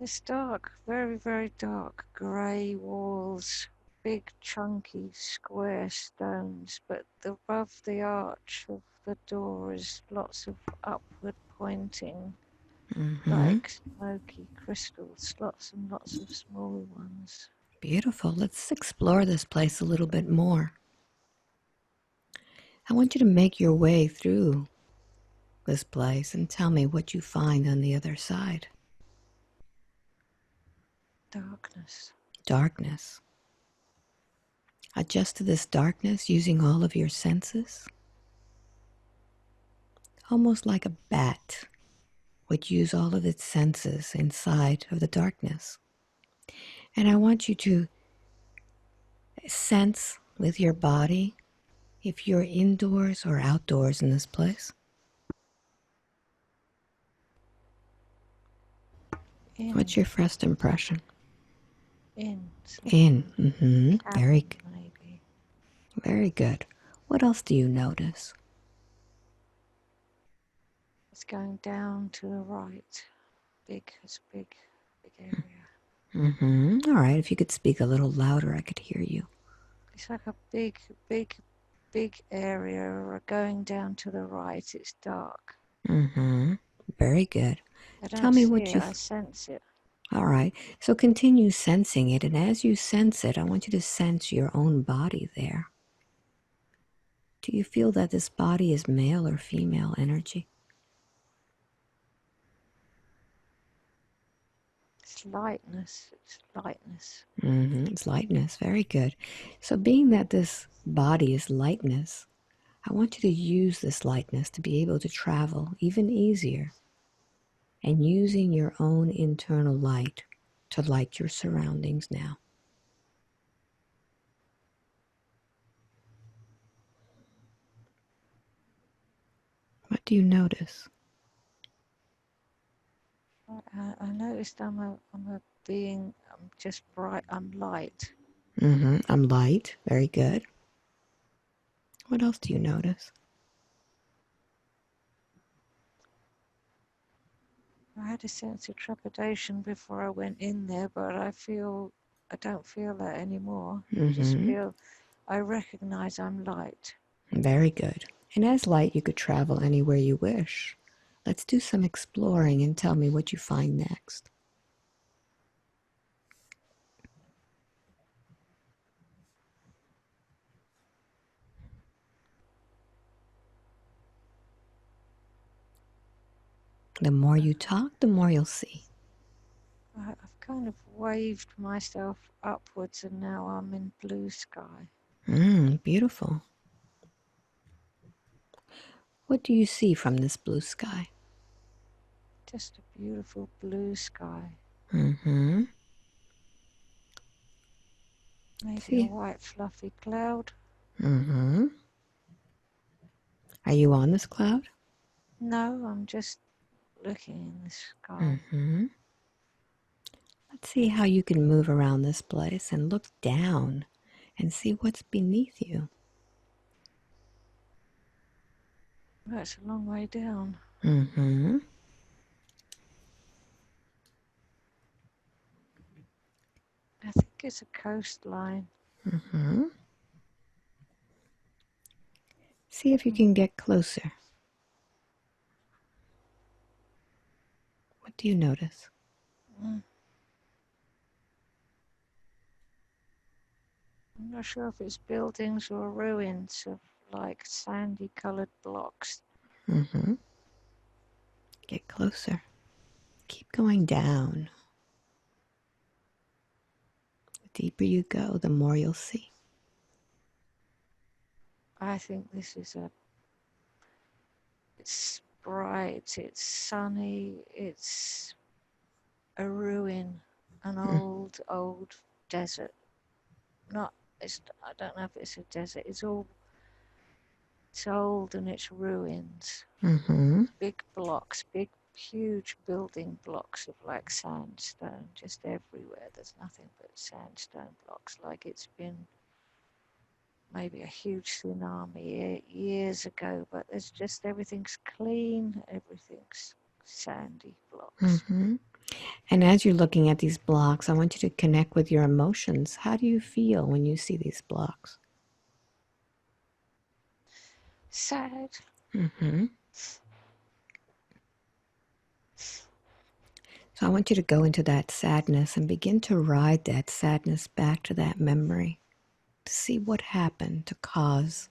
It's dark, very, very dark. Grey walls, big, chunky, square stones, but above the arch of the door is lots of upward pointing, Mm-hmm. like smoky crystals, lots and lots of small ones. Beautiful. Let's explore this place a little bit more. I want you to make your way through this place and tell me what you find on the other side. Darkness. Darkness. Adjust to this darkness using all of your senses, almost like a bat would use all of its senses inside of the darkness. And I want you to sense with your body if you're indoors or outdoors in this place. In, What's your first impression? in, In. something. Mm-hmm. Cabin, maybe. Very good. What else do you notice? It's going down to the right. It's a big, big area. Mm-hmm. All right. If you could speak a little louder, I could hear you. It's like a big, big, big area going down to the right. It's dark. Mm-hmm. Very good. I Tell don't me see what it, you. I sense it. All right. So continue sensing it, and as you sense it, I want you to sense your own body there. Do you feel that this body is male or female energy? It's lightness. It's lightness. Mm-hmm. It's lightness. Very good. So, being that this body is lightness, I want you to use this lightness to be able to travel even easier and using your own internal light to light your surroundings now. What do you notice? I noticed I'm a being. I'm just bright. I'm light. Mm-hmm. I'm light. Very good. What else do you notice? I had a sense of trepidation before I went in there, but I don't feel that anymore. I just Mm-hmm. feel I recognize I'm light. Very good. And as light, you could travel anywhere you wish. Let's do some exploring and tell me what you find next. The more you talk, the more you'll see. I've kind of waved myself upwards and now I'm in blue sky. Beautiful. What do you see from this blue sky? Just a beautiful blue sky. Mm-hmm. Maybe a See? white fluffy cloud. Mm-hmm. Are you on this cloud? No, I'm just looking in the sky. Mm-hmm. Let's see how you can move around this place and look down and see what's beneath you. That's a long way down. Mm-hmm. I think it's a coastline. Mm-hmm. See if you can get closer. What do you notice? Mm. I'm not sure if it's buildings or ruins of like sandy colored blocks. Mm-hmm. Get closer. Keep going down. The deeper you go, the more you'll see. I think this is it's bright, it's sunny, it's a ruin, an old desert. Not, I don't know if it's a desert. It's old and it's ruins. Mm-hmm. Big blocks, big, huge building blocks of like sandstone, just everywhere. There's nothing but sandstone blocks, like it's been maybe a huge tsunami years ago, but there's just everything's clean, everything's sandy blocks. Mm-hmm. And as you're looking at these blocks, I want you to connect with your emotions. How do you feel when you see these blocks? Sad. Mm-hmm. So I want you to go into that sadness and begin to ride that sadness back to that memory to see what happened to cause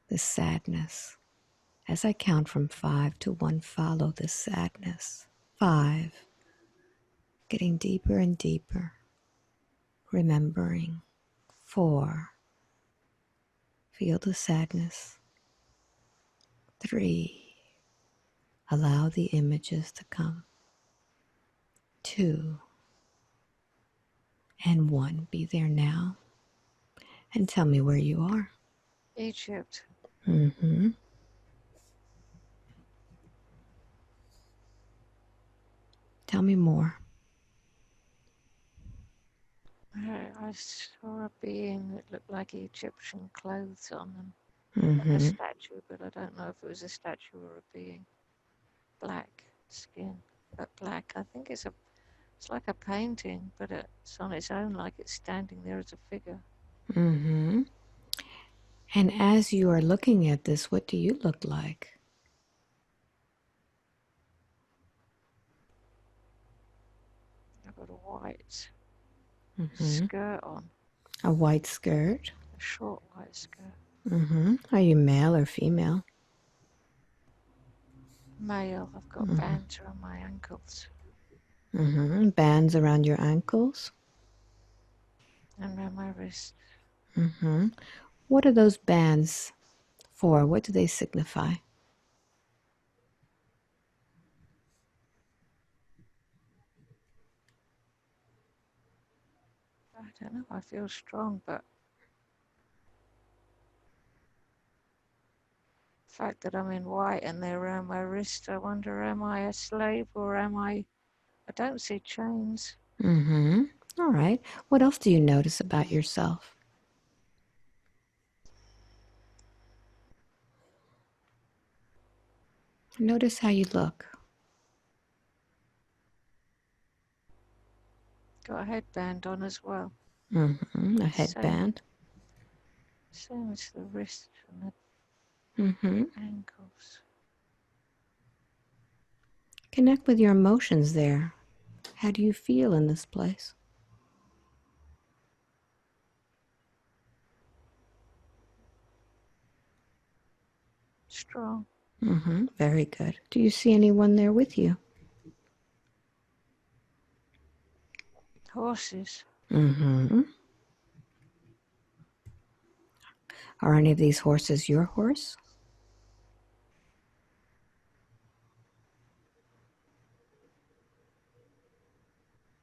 this sadness. As I count from 5 to 1, follow this sadness. 5, getting deeper and deeper, remembering. 4, feel the sadness. 3, allow the images to come. 2, and 1, be there now. And tell me where you are. Egypt. Mm-hmm. Tell me more. I saw a being that looked like Egyptian clothes on them. And a Mm-hmm. statue, but I don't know if it was a statue or a being. Black skin, but black. I think it's like a painting, but it's on its own, like it's standing there as a figure. Mm-hmm. And as you are looking at this, what do you look like? I've got a white Mm-hmm. skirt on, A white skirt. a short white skirt. Mm-hmm. Are you male or female? Male. I've got Mm-hmm. bands around my ankles Mm-hmm. Bands around your ankles. and around my wrist. Mm-hmm. What are those bands for? What do they signify? I don't know. I feel strong, but the fact that I'm in white and they're around my wrist, I wonder, am I a slave or am I? I don't see chains. Mm-hmm. All right. What else do you notice about yourself? Notice how you look. Got a headband on as well. Mm-hmm. A Same, headband. same as the wrist and Mm-hmm. the ankles. Connect with your emotions there. How do you feel in this place? Strong. Mm-hmm. Very good. Do you see anyone there with you? Horses. Mm-hmm. Are any of these horses your horse?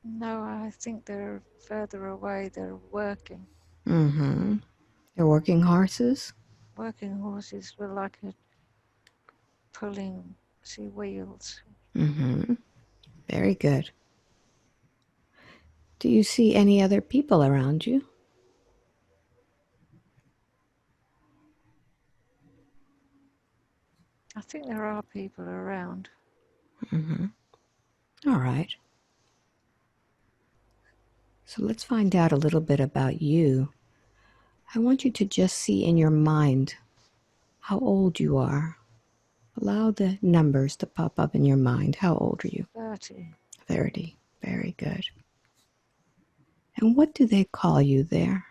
No, I think they're further away. They're working. Mm-hmm. They're working horses? Working horses were like a pulling, see, wheels. Mm-hmm. Very good. Do you see any other people around you? I think there are people around. Mm-hmm. All right. So let's find out a little bit about you. I want you to just see in your mind how old you are. Allow the numbers to pop up in your mind. How old are you? 30. 30. Very good. And what do they call you there?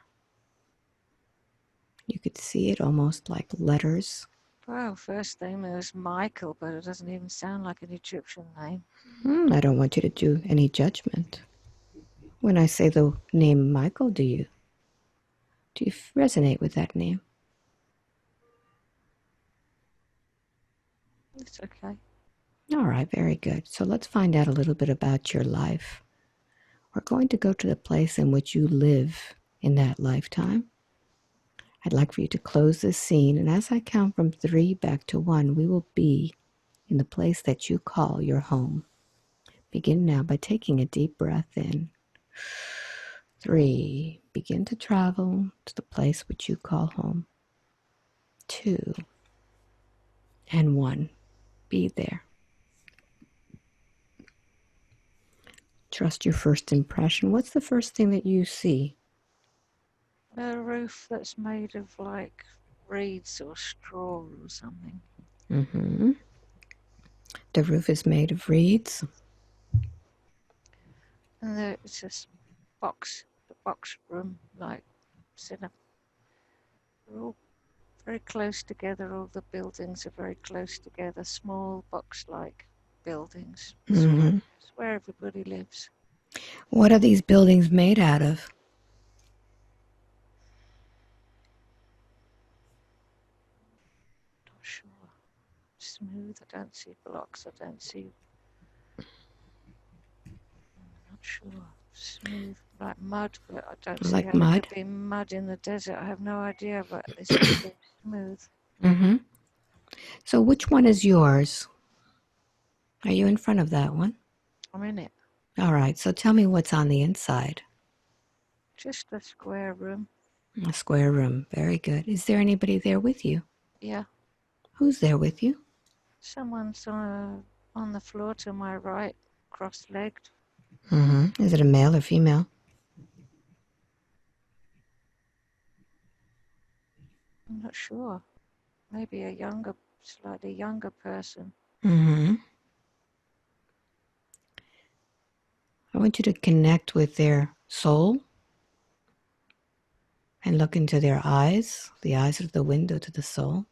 You could see it almost like letters. Well, first name was Michael, but it doesn't even sound like an Egyptian name. I don't want you to do any judgment. When I say the name Michael, do you resonate with that name? It's okay. All right, very good. So let's find out a little bit about your life. We're going to go to the place in which you live in that lifetime. I'd like for you to close this scene, and as I count from 3 back to 1, we will be in the place that you call your home. Begin now by taking a deep breath in. 3, begin to travel to the place which you call home. 2, and 1, be there. Trust your first impression. What's the first thing that you see? A roof that's made of like reeds or straw or something. Mm-hmm. The roof is made of reeds. And it's a the box room, like set up. They're all very close together. All the buildings are very close together. Small box-like buildings. Mm-hmm. It's where everybody lives. What are these buildings made out of? Not sure. Smooth. I don't see blocks. I don't see. Not sure. Smooth, like mud, but I don't see Like how there mud? could be mud in the desert. I have no idea, but this one seems smooth. Mm-hmm. So which one is yours? Are you in front of that one? I'm in it. All right, so tell me what's on the inside. Just a square room. A square room. Very good. Is there anybody there with you? Yeah. Who's there with you? Someone's on the floor to my right, cross-legged. Mm-hmm. Is it a male or female? I'm not sure. Maybe a slightly younger person. Mm-hmm. I want you to connect with their soul and look into their eyes. The eyes are the window to the soul.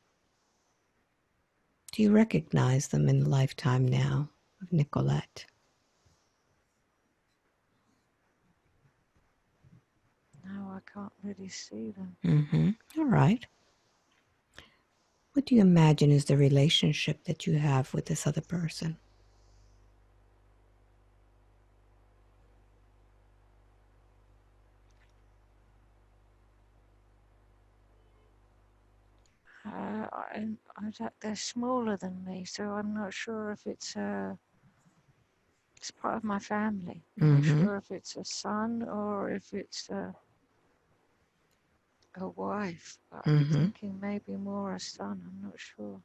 Do you recognize them in the lifetime now of Nicolette? No, I can't really see them. Mm-hmm. All right. What do you imagine is the relationship that you have with this other person? They're smaller than me, so I'm not sure if it's part of my family. I'm not Mm-hmm. sure if it's a son or if it's a wife. But I'm Mm-hmm. thinking maybe more a son. I'm not sure.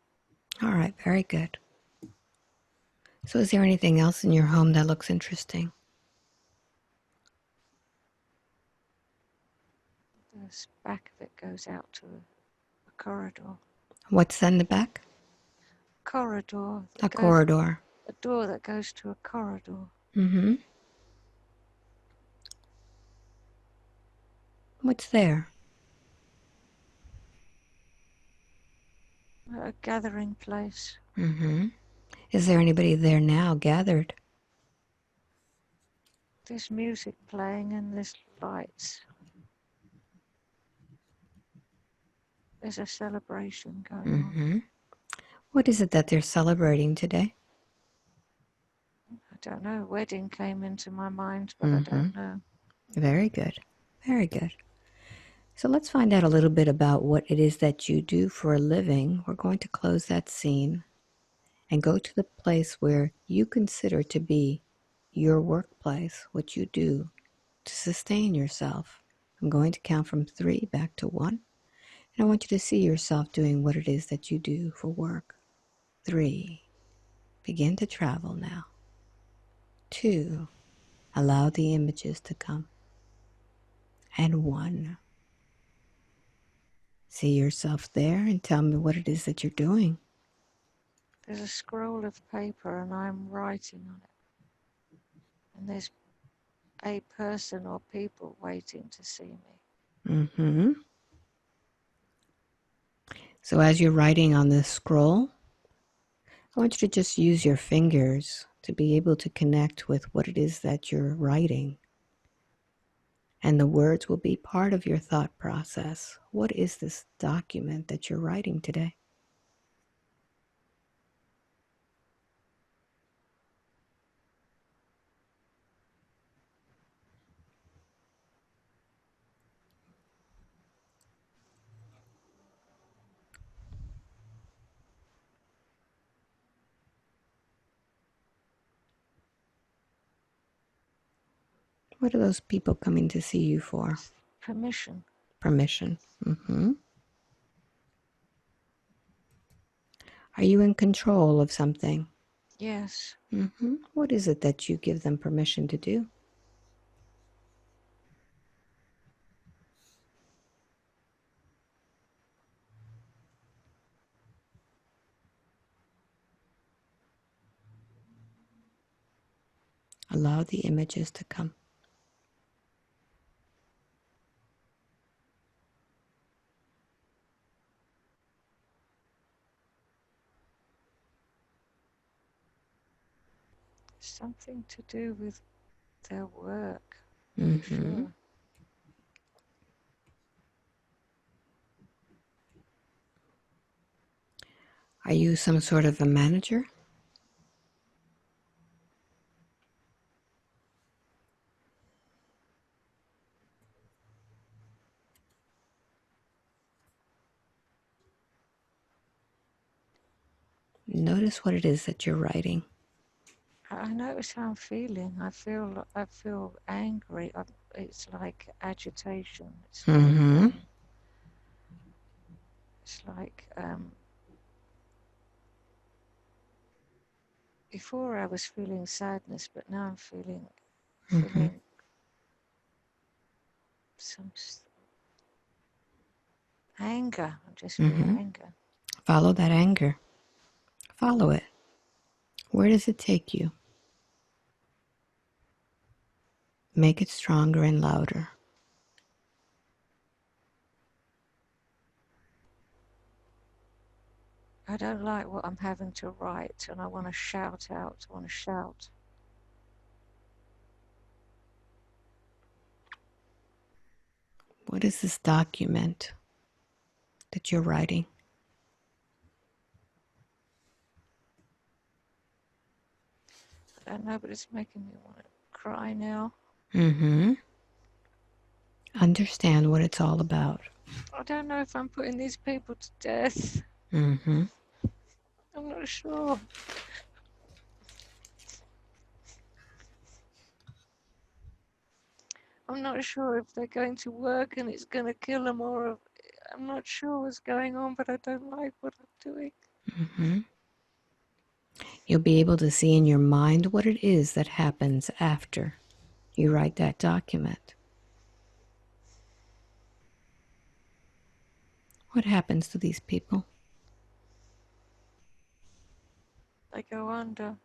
All right. Very good. So is there anything else in your home that looks interesting? The back of it goes out to a corridor. What's in the back? Corridor A that goes corridor. a door that goes to a corridor. Mm-hmm. What's there? A gathering place. Mm-hmm. Is there anybody there now gathered? There's music playing and there's lights. There's a celebration going on. Mm-hmm. What is it that they're celebrating today? I don't know. Wedding came into my mind, but I Mm-hmm. don't know. Very good. Very good. So let's find out a little bit about what it is that you do for a living. We're going to close that scene and go to the place where you consider to be your workplace, what you do to sustain yourself. I'm going to count from 3 back to 1, and I want you to see yourself doing what it is that you do for work. 3, begin to travel now. 2, allow the images to come. And 1, see yourself there and tell me what it is that you're doing. There's a scroll of paper and I'm writing on it. And there's a person or people waiting to see me. Mm-hmm. So as you're writing on this scroll, I want you to just use your fingers to be able to connect with what it is that you're writing. And the words will be part of your thought process. What is this document that you're writing today? What are those people coming to see you for? It's permission. Permission. Mm-hmm. Are you in control of something? Yes. What is it that you give them permission to do? Allow the images to come. Something to do with their work, for Mm-hmm. sure. Are you some sort of a manager? Notice what it is that you're writing. I notice how I'm feeling. I feel angry. It's like agitation. Mm-hmm. It's like before I was feeling sadness, but now I'm feeling Mm-hmm. feeling some anger. I just feel Mm-hmm. anger. Follow that anger. Follow it. Where does it take you? Make it stronger and louder. I don't like what I'm having to write, and I want to shout out. I want to shout. What is this document that you're writing? I don't know, but it's making me want to cry now. Mm-hmm. Understand what it's all about. I don't know if I'm putting these people to death. Mm-hmm. I'm not sure. I'm not sure if they're going to work and it's going to kill them, or I'm not sure what's going on, but I don't like what I'm doing. Mm-hmm. You'll be able to see in your mind what it is that happens after you write that document. What happens to these people? They go under.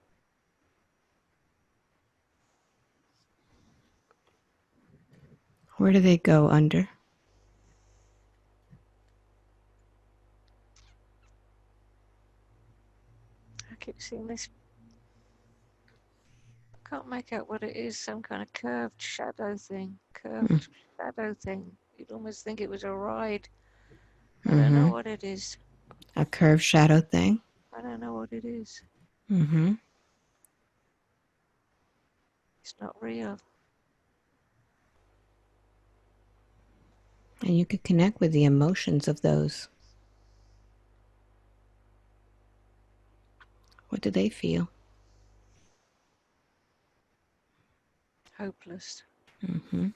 Where do they go under? I keep seeing this. I can't make out what it is. Some kind of curved shadow thing. Curved shadow thing. You'd almost think it was a ride. I don't know Mm-hmm. what it is. A curved shadow thing. I don't know what it is. Mm-hmm. It's not real. And you could connect with the emotions of those. What do they feel? Hopeless. Mm-hmm.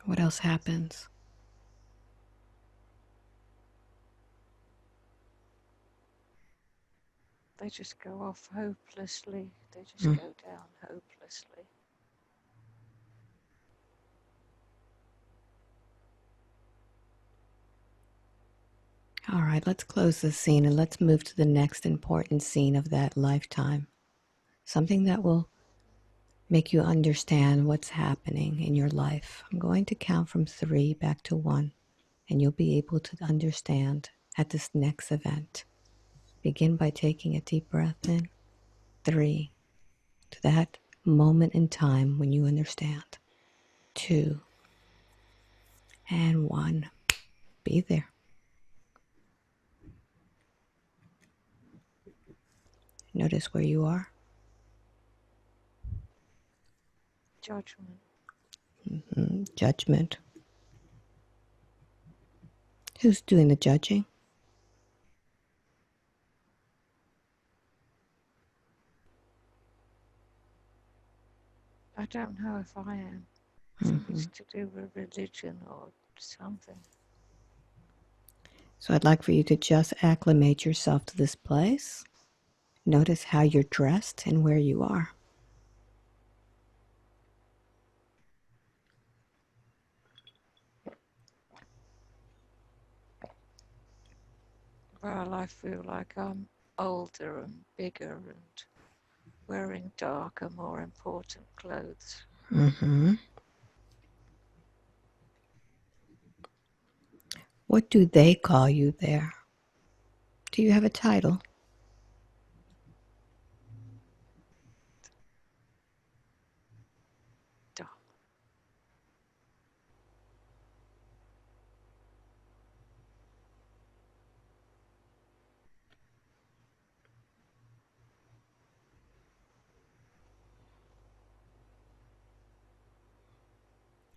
What else happens? They just go off hopelessly. They just Mm. go down hopelessly. All right, let's close this scene and let's move to the next important scene of that lifetime. Something that will make you understand what's happening in your life. I'm going to count from 3 back to 1, and you'll be able to understand at this next event. Begin by taking a deep breath in. 3, to that moment in time when you understand. 2, and 1. Be there. Notice where you are. Judgment. Judgment. Who's doing the judging? I don't know if I am. I think Mm-hmm. it's to do with religion or something. So I'd like for you to just acclimate yourself to this place. Notice how you're dressed and where you are. Well, I feel like I'm older and bigger and wearing darker, more important clothes. Mm-hmm. What do they call you there? Do you have a title?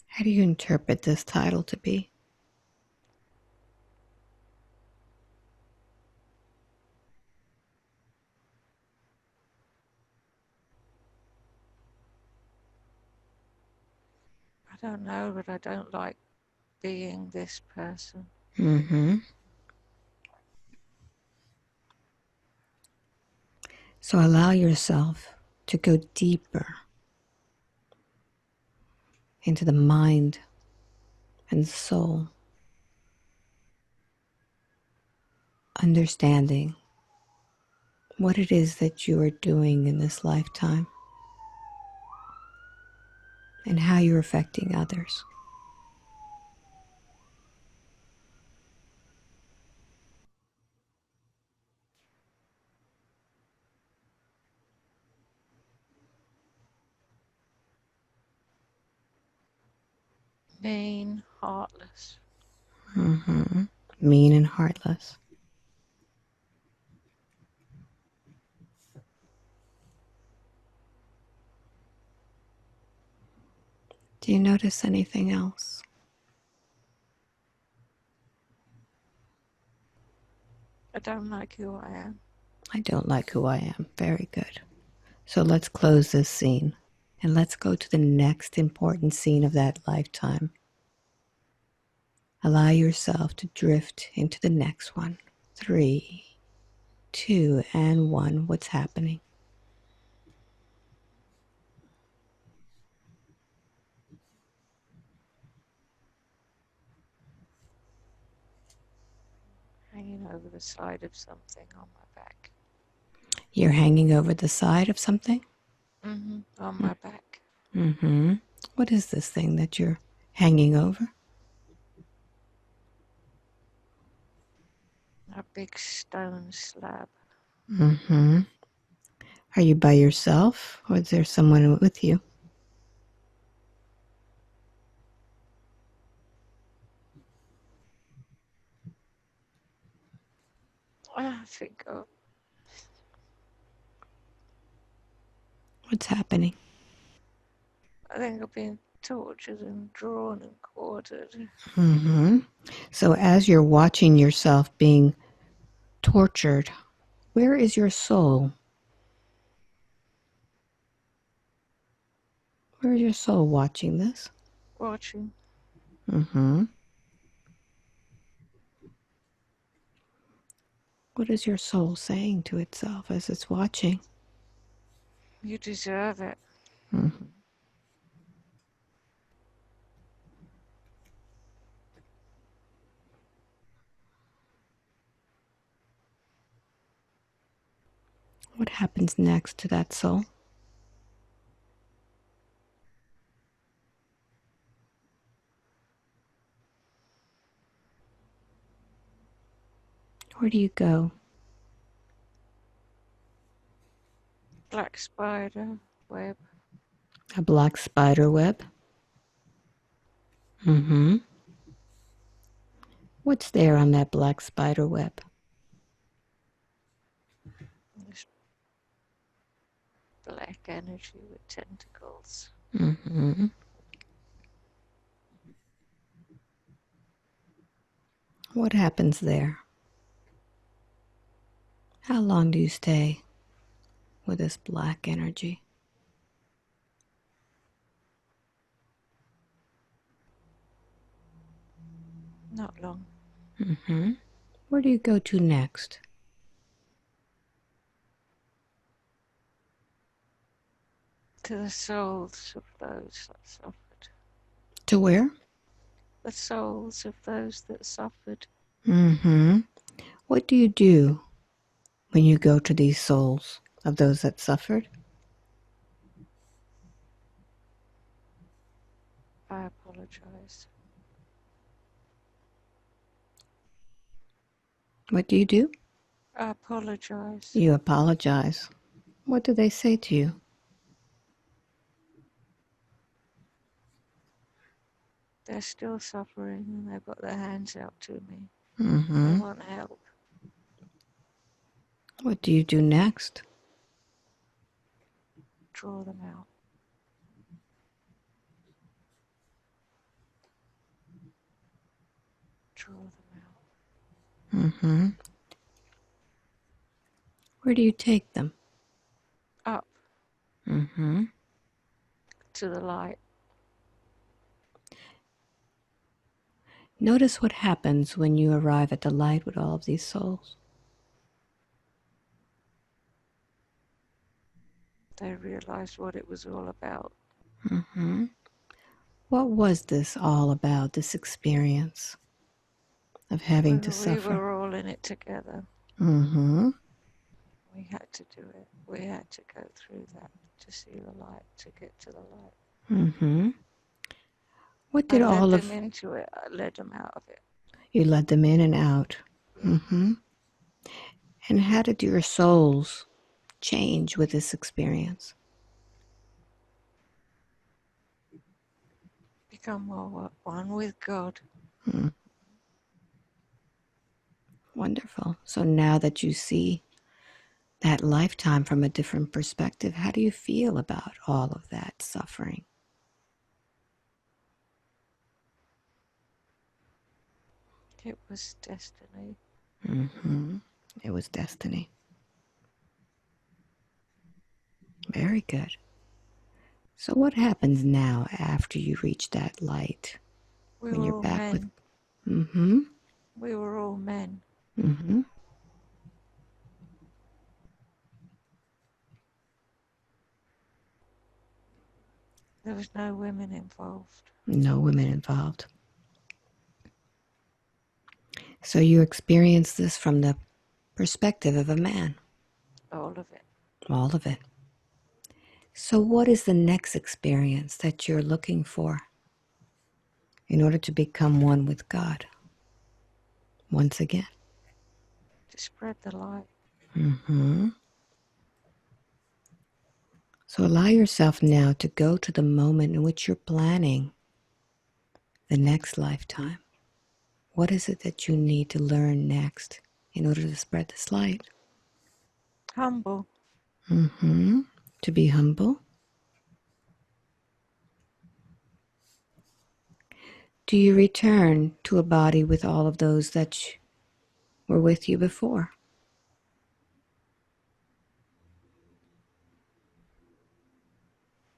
How do you interpret this title to be? I don't know, but I don't like being this person. Mm-hmm. So allow yourself to go deeper into the mind and soul, understanding what it is that you are doing in this lifetime and how you're affecting others. Mean, heartless. Mm-hmm. Mean and heartless. Do you notice anything else? I don't like who I am. I don't like who I am. Very good. So let's close this scene and let's go to the next important scene of that lifetime. Allow yourself to drift into the next one. 3, 2, and 1. What's happening? Hanging over the side of something on my back. You're hanging over the side of something? On my back. Mm-hmm. What is this thing that you're hanging over? A big stone slab. Mm-hmm. Are you by yourself or is there someone with you? I think What's happening? I've been tortured and drawn and quartered. Mm-hmm. So as you're watching yourself being tortured, where is your soul? Where is your soul watching this? Watching. Mm-hmm. What is your soul saying to itself as it's watching? You deserve it. Mm-hmm. What happens next to that soul? Where do you go? Black spider web. A black spider web? Mm-hmm. What's there on that black spider web? This black energy with tentacles. Mm-hmm. What happens there? How long do you stay with this black energy? Not long. Mm-hmm. Where do you go to next? To the souls of those that suffered. To where? The souls of those that suffered. Mm-hmm. What do you do when you go to these souls of those that suffered? I apologize. What do you do? I apologize. You apologize. What do they say to you? They're still suffering and they've got their hands out to me. They Mm-hmm. want help. What do you do next? Draw them out. Draw them Mm-hmm. Where do you take them? out. Up Mm-hmm. to the light. Notice what happens when you arrive at the light with all of these souls. They realized what it was all about. Mm-hmm. What was this all about, this experience of having to We suffer? were all in it together. Mm-hmm. We had to do it. We had to go through that to see the light, to get to the light. Mm-hmm. What I did led all them of into it. I led them out of it. you led them in and out? Yeah. Mm-hmm. And how did your souls change with this experience? Become more one with God. Mm, wonderful. So now that you see that lifetime from a different perspective, how do you feel about all of that suffering? It was destiny. Mm-hmm. It was destiny. Very good. So, what happens now after you reach that light We when were you're all back with? men. Mm-hmm. We were all men. Mm-hmm. There was no women involved. No women involved. So, you experience this from the perspective of a man, All of it. all of it. So, what is the next experience that you're looking for in order to become one with God once again? To spread the light. Mm-hmm. So, allow yourself now to go to the moment in which you're planning the next lifetime. What is it that you need to learn next in order to spread this light? Humble. Mm-hmm. To be humble. Do you return to a body with all of those that were with you before?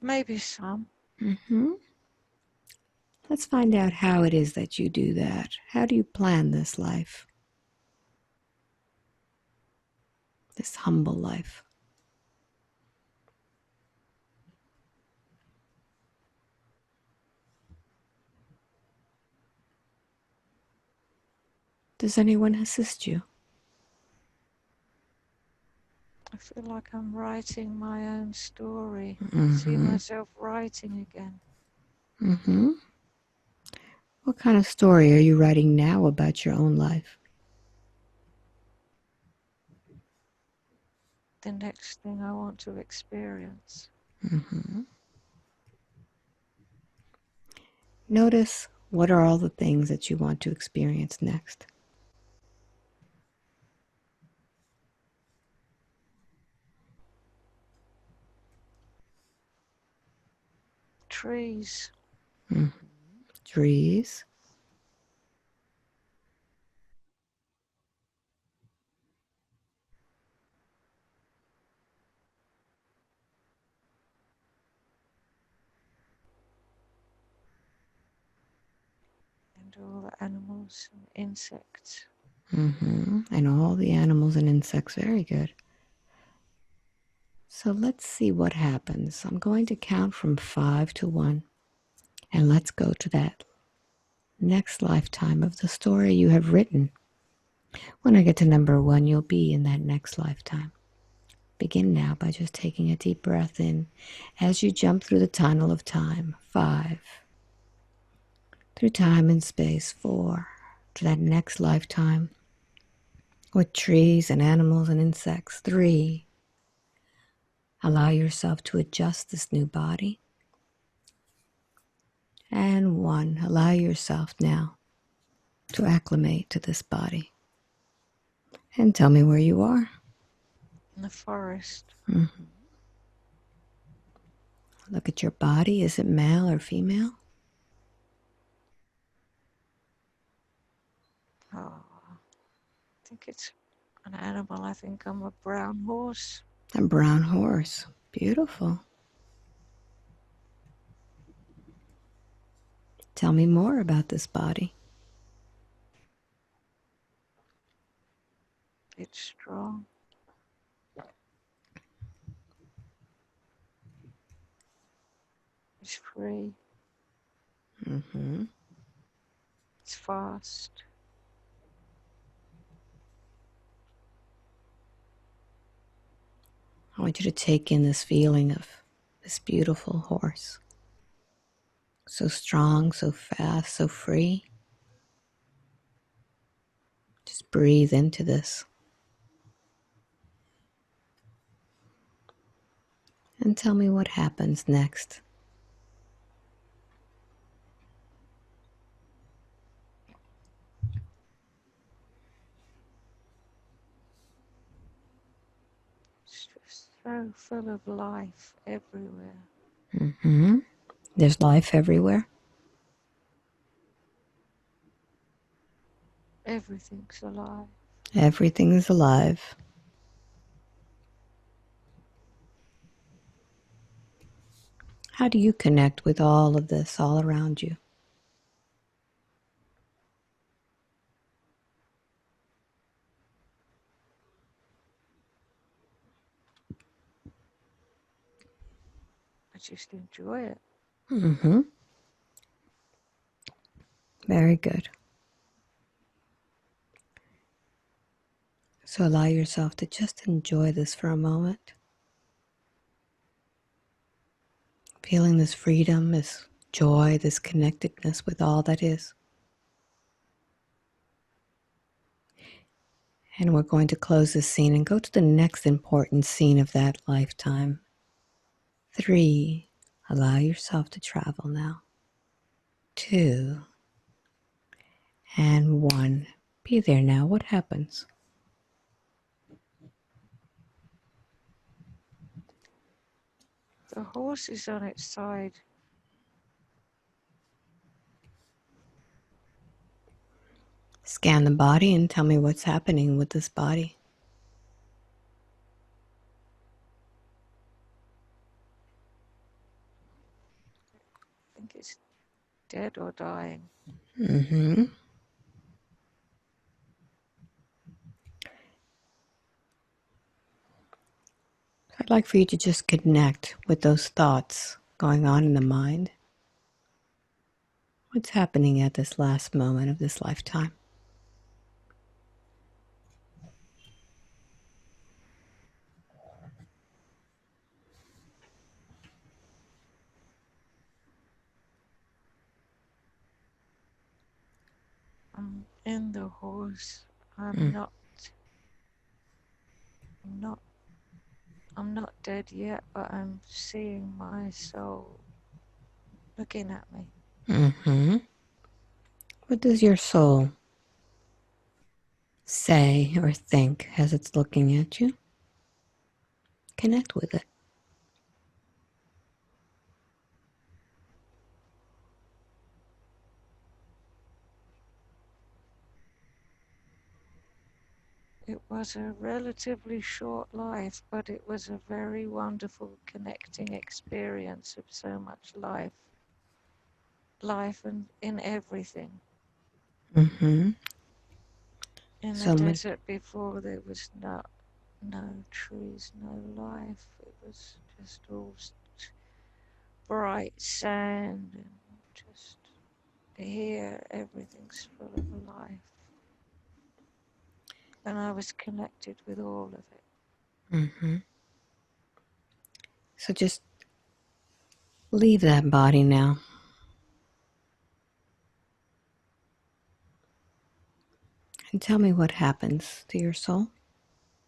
Maybe some. Mm-hmm. Let's find out how it is that you do that. How do you plan this life, this humble life? Does anyone assist you? I feel like I'm writing my own story. I see Mm-hmm. myself writing again. Mm-hmm. What kind of story are you writing now about your own life? The next thing I want to experience. Mm-hmm. Notice what are all the things that you want to experience next. Trees. Mm. Trees. And all the animals and insects. And all the animals and insects. Very good. So let's see what happens. I'm going to count from 5 to 1. And let's go to that next lifetime of the story you have written. When I get to number 1, you'll be in that next lifetime. Begin now by just taking a deep breath in as you jump through the tunnel of time. 5. Through time and space. 4. To that next lifetime with trees and animals and insects. 3. Allow yourself to adjust this new body. And 1. Allow yourself now to acclimate to this body. And tell me where you are. In the forest. Look at your body. Is it male or female? Oh, I think it's an animal. I think I'm a brown horse. A brown horse. Beautiful. Tell me more about this body. It's strong. It's free. Mm-hmm. It's fast. I want you to take in this feeling of this beautiful horse. So strong, so fast, so free. Just breathe into this. And tell me what happens next. It's just so full of life everywhere. Mm-hmm. There's life everywhere. Everything's alive. Everything is alive. How do you connect with all of this all around you? I just enjoy it. Mm-hmm. Very good. So allow yourself to just enjoy this for a moment. Feeling this freedom, this joy, this connectedness with all that is. And we're going to close this scene and go to the next important scene of that lifetime. 3, allow yourself to travel now. 2, and 1, be there now. What happens? The horse is on its side. Scan the body and tell me what's happening with this body. I think it's dead or dying. Mm-hmm. I'd like for you to just connect with those thoughts going on in the mind. What's happening at this last moment of this lifetime? I'm in the horse. Mm. I'm not, I'm not dead yet, but I'm seeing my soul looking at me. Mm-hmm. What does your soul say or think as it's looking at you? Connect with it. It was a relatively short life, but it was a very wonderful connecting experience of so much life and in everything. Mm-hmm. In the So much. desert before there was no trees, no life. It was just all bright sand and just here everything's full of life. And I was connected with all of it. Mm-hmm. So just leave that body now and tell me what happens to your soul.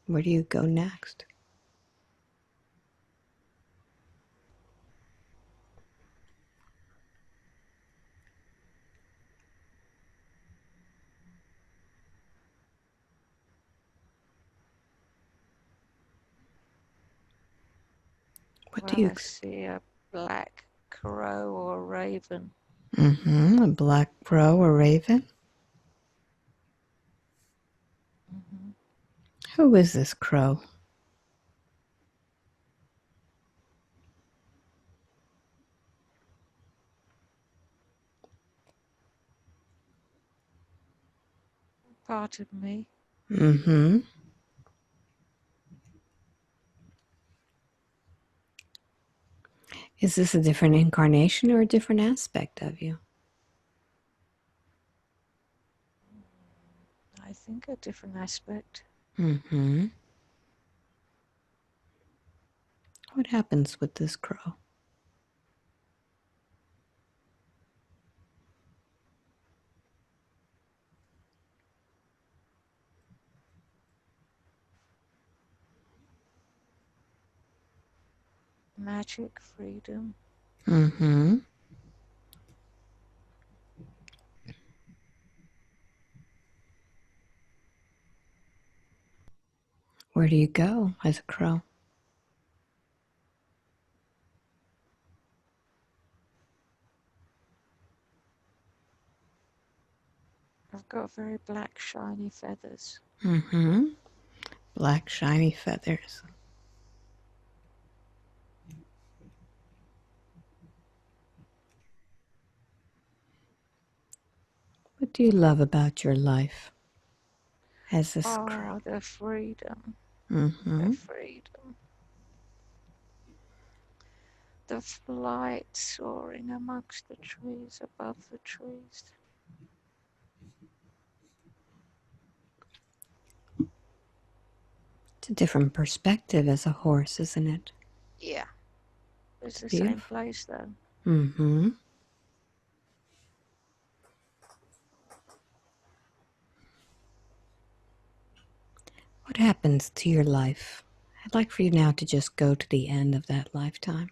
Where do you go next? What do Well, you? I see a black crow or raven. Mm-hmm. A black crow or raven. Hmm. Who is this crow? Part of me. Mm-hmm. Is this a different incarnation or a different aspect of you? I think a different aspect. Mm-hmm. What happens with this crow? Magic, freedom. Mm-hmm. Where do you go as a crow? I've got very black, shiny feathers. Mm-hmm. Black shiny feathers. What do you love about your life as this crow? Oh, the freedom, the Mm-hmm. freedom. The flight soaring amongst the trees, above the trees. It's a different perspective as a horse, isn't it? Yeah, it's It's the same beautiful. place though. Mm-hmm. What happens to your life? I'd like for you now to just go to the end of that lifetime.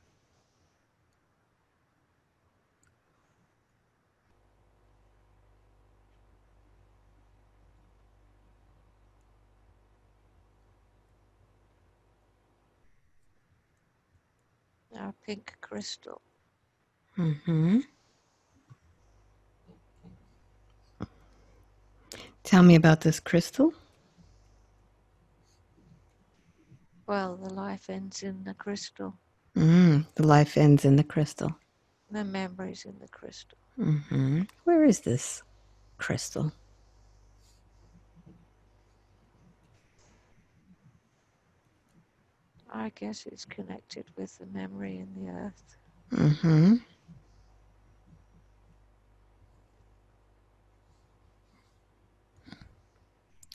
Now, pink crystal. Mm-hmm. Tell me about this crystal. Well, the life ends in the crystal. The life ends in the crystal. The memories in the crystal. Mm-hmm. Where is this crystal? I guess it's connected with the memory in the earth. Mm-hmm.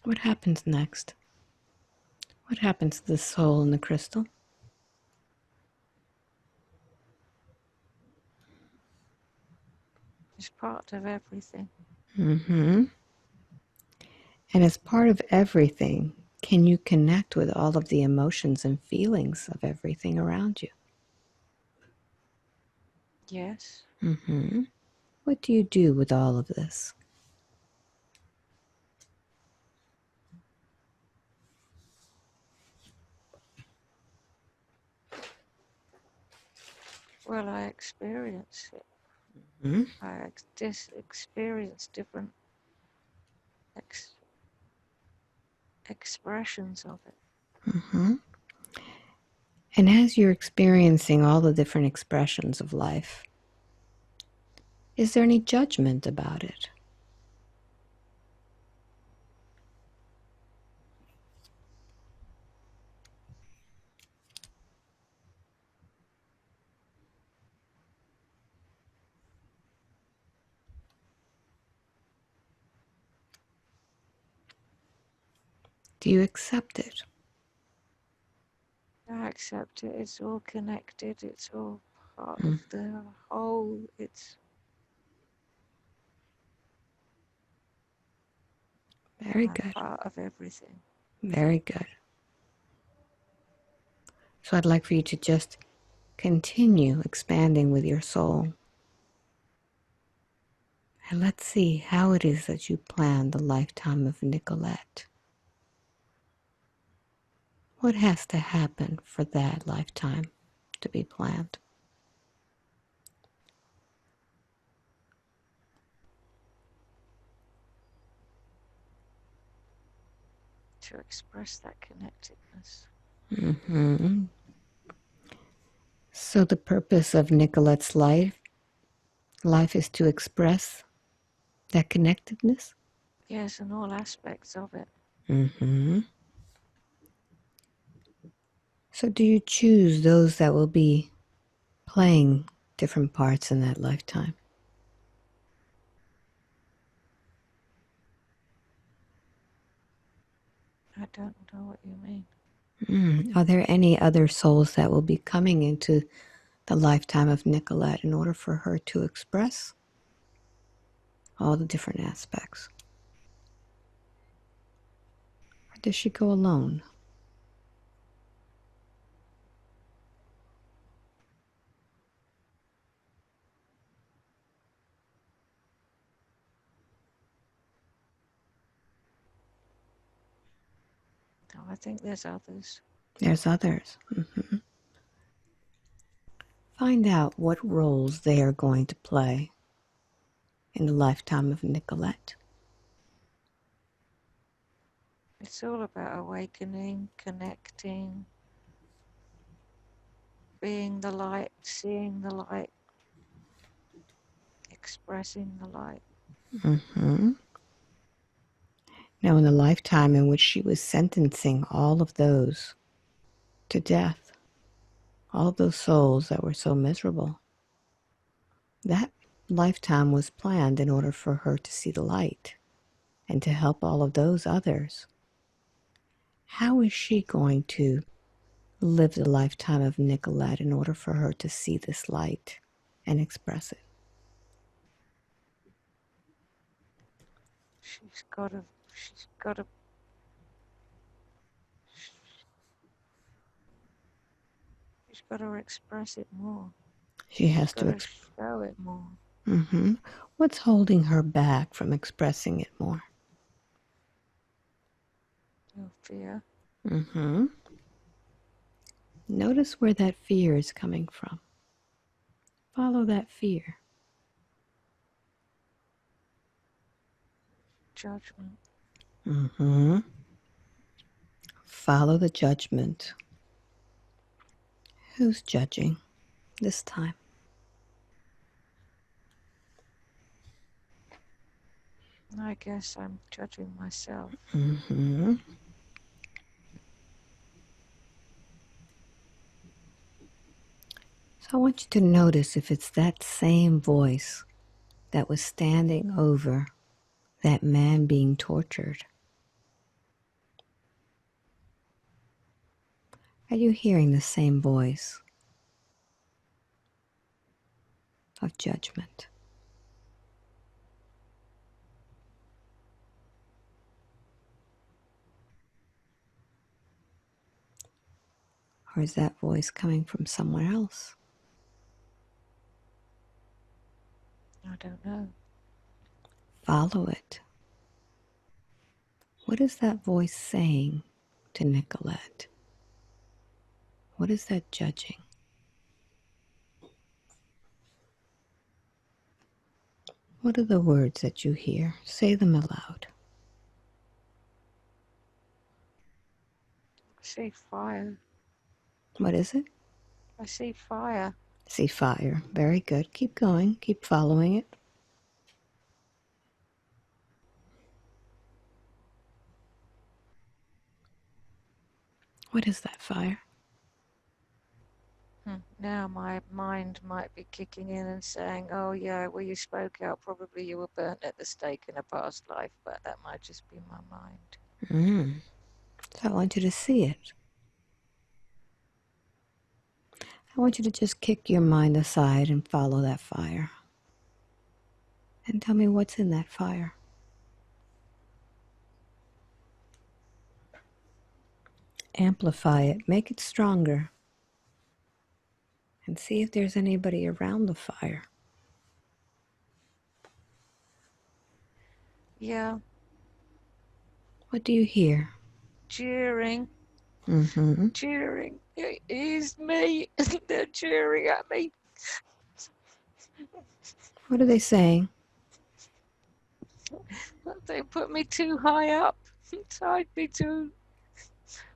What happens next? What happens to the soul in the crystal? It's part of everything. Mm-hmm. And as part of everything, can you connect with all of the emotions and feelings of everything around you? Yes. Mm-hmm. What do you do with all of this? Well, I experience it. Mm-hmm. I experience different ex- expressions of it. Mm-hmm. And as you're experiencing all the different expressions of life, is there any judgment about it? Do you accept it? I accept it. It's all connected. It's all part of Mm, the whole. It's very I'm good. part of everything. Very good. So I'd like for you to just continue expanding with your soul. And let's see how it is that you plan the lifetime of Nicolette. What has to happen for that lifetime to be planned? To express that connectedness. Mm-hmm. So the purpose of Nicolette's life is to express that connectedness? Yes, and all aspects of it. Mm-hmm. So do you choose those that will be playing different parts in that lifetime? I don't know what you mean. Are there any other souls that will be coming into the lifetime of Nicolette in order for her to express all the different aspects? Or does she go alone? No, I think there's others. There's others. Find out what roles they are going to play in the lifetime of Nicolette. It's all about awakening, connecting, being the light, seeing the light, expressing the light. Hmm. Now, in the lifetime in which she was sentencing all of those to death, all of those souls that were so miserable, that lifetime was planned in order for her to see the light and to help all of those others. How is she going to live the lifetime of Nicolette in order for her to see this light and express it? She's got to, she's got to, she's got to express it more. She She's has got to. to show it more. Mm-hmm. What's holding her back from expressing it more? No fear, Mm-hmm. Notice where that fear is coming from. Follow that fear. judgment. Mm-hmm. Follow the judgment. Who's judging this time? I guess I'm judging myself. Mm-hmm. So I want you to notice if it's that same voice that was standing over that man being tortured. Are you hearing the same voice of judgment? Or is that voice coming from somewhere else? I don't know. Follow it. What is that voice saying to Nicolette? What is that judging? What are the words that you hear? Say them aloud. I see fire. What is it? I see fire. See fire. Very good. Keep going. Keep following it. What is that fire? Now my mind might be kicking in and saying, oh yeah, well you spoke out, probably you were burnt at the stake in a past life, but that might just be my mind. Mm. So I want you to see it. I want you to just kick your mind aside and follow that fire. And tell me what's in that fire. Amplify it, make it stronger, and see if there's anybody around the fire. Yeah, What do you hear? cheering, Mm-hmm. cheering. It is me. They're cheering at me. What are they saying? They put me too high up, tied me to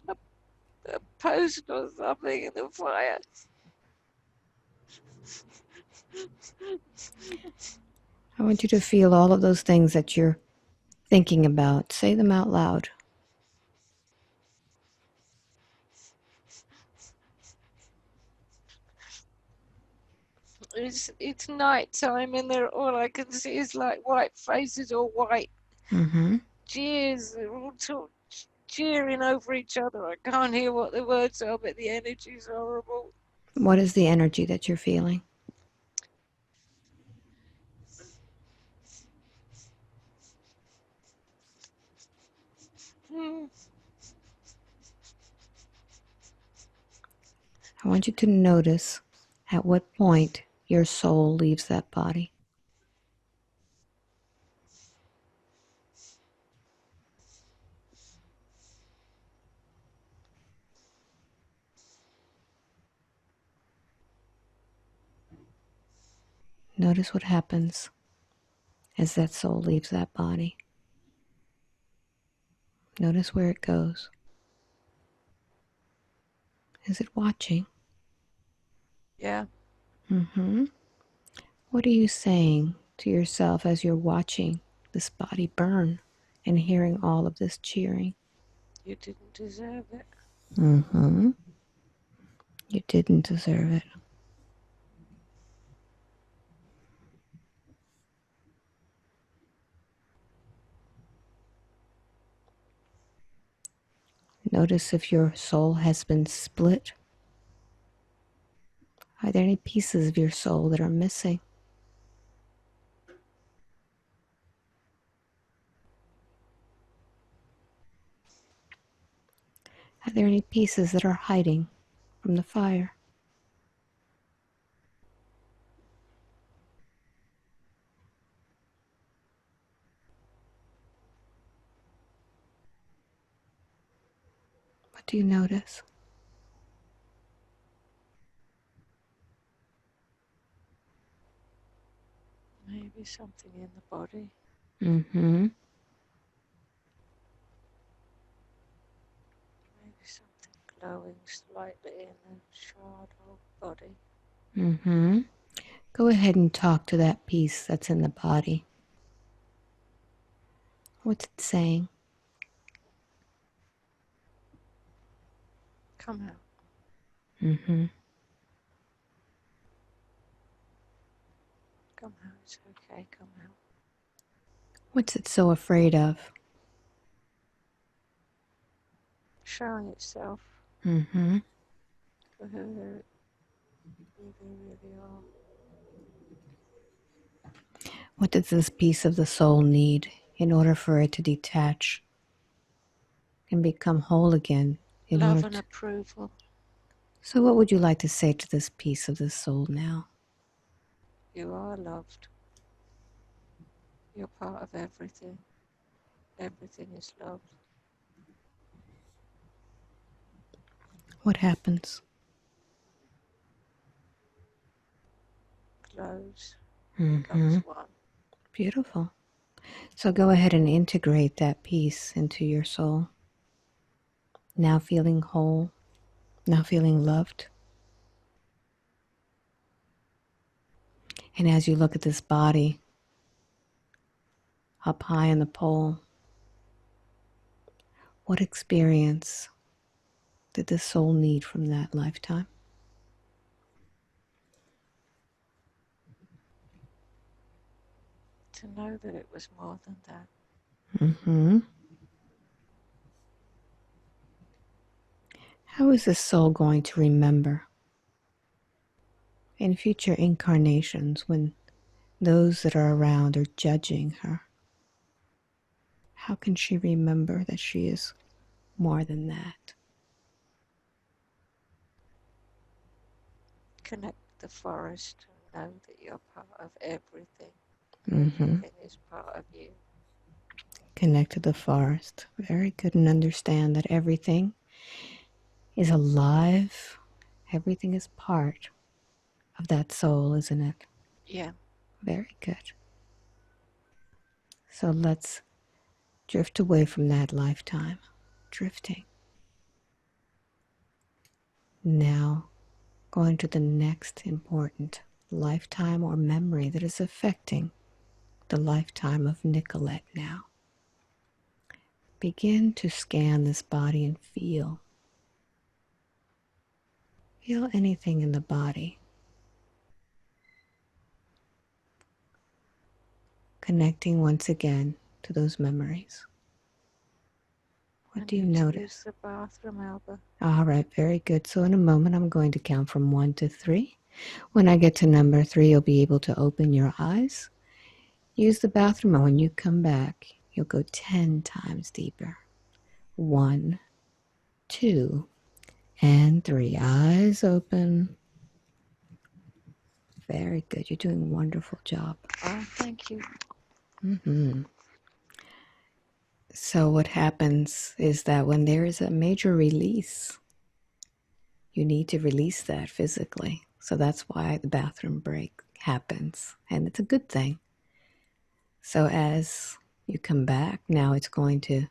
a, a post or something in the fire. I want you to feel all of those things that you're thinking about. Say them out loud. It's night time and there all I can see is like white faces or white Mm-hmm. cheers. They're all cheering over each other. I can't hear what the words are, but the energy's horrible. What is the energy that you're feeling? Hmm. I want you to notice at what point your soul leaves that body. Notice what happens as that soul leaves that body. Notice where it goes. Is it watching? Yeah, Mm-hmm. What are you saying to yourself as you're watching this body burn and hearing all of this cheering? you didn't deserve it. Mm-hmm. You didn't deserve it. Notice if your soul has been split. Are there any pieces of your soul that are missing? Are there any pieces that are hiding from the fire? What do you notice? Maybe something in the body. Mm-hmm. Maybe something glowing slightly in the charred old body. Mm-hmm. Go ahead and talk to that piece that's in the body. What's it saying? Come out. Mm-hmm. Come out. It's okay. Come out. What's it so afraid of? Showing itself Mm-hmm. for who they really are. What does this piece of the soul need in order for it to detach and become whole again? In order Love and to... approval. So what would you like to say to this piece of the soul now? You are loved. You're part of everything. Everything is love. What happens? Glows. Becomes Mm-hmm. one. Beautiful. So go ahead and integrate that piece into your soul. Now feeling whole, now feeling loved. And as you look at this body up high on the pole, what experience did the soul need from that lifetime? To know that it was more than that. Mm-hmm. How is this soul going to remember in future incarnations when those that are around are judging her? How can she remember that she is more than that? Connect the forest and know that you're part of everything. Mm-hmm. Everything is part of you. Connect to the forest. Very good. And understand that everything is alive. Everything is part of that soul, isn't it? Yeah. Very good. So let's drift away from that lifetime. Drifting. Now, going to the next important lifetime or memory that is affecting the lifetime of Nicolette now. Begin to scan this body and feel. Feel anything in the body. Connecting once again to those memories. I What do you need to use notice? the bathroom, Alba. All right, very good. So in a moment, I'm going to count from 1 to 3. When I get to number 3, you'll be able to open your eyes, use the bathroom, and when you come back, you'll go 10 times deeper. 1, 2, and 3. Eyes open. Very good. You're doing a wonderful job. Oh, thank you. Mm-hmm. So what happens is that when there is a major release, you need to release that physically. So that's why the bathroom break happens. And it's a good thing. So as you come back, now it's going to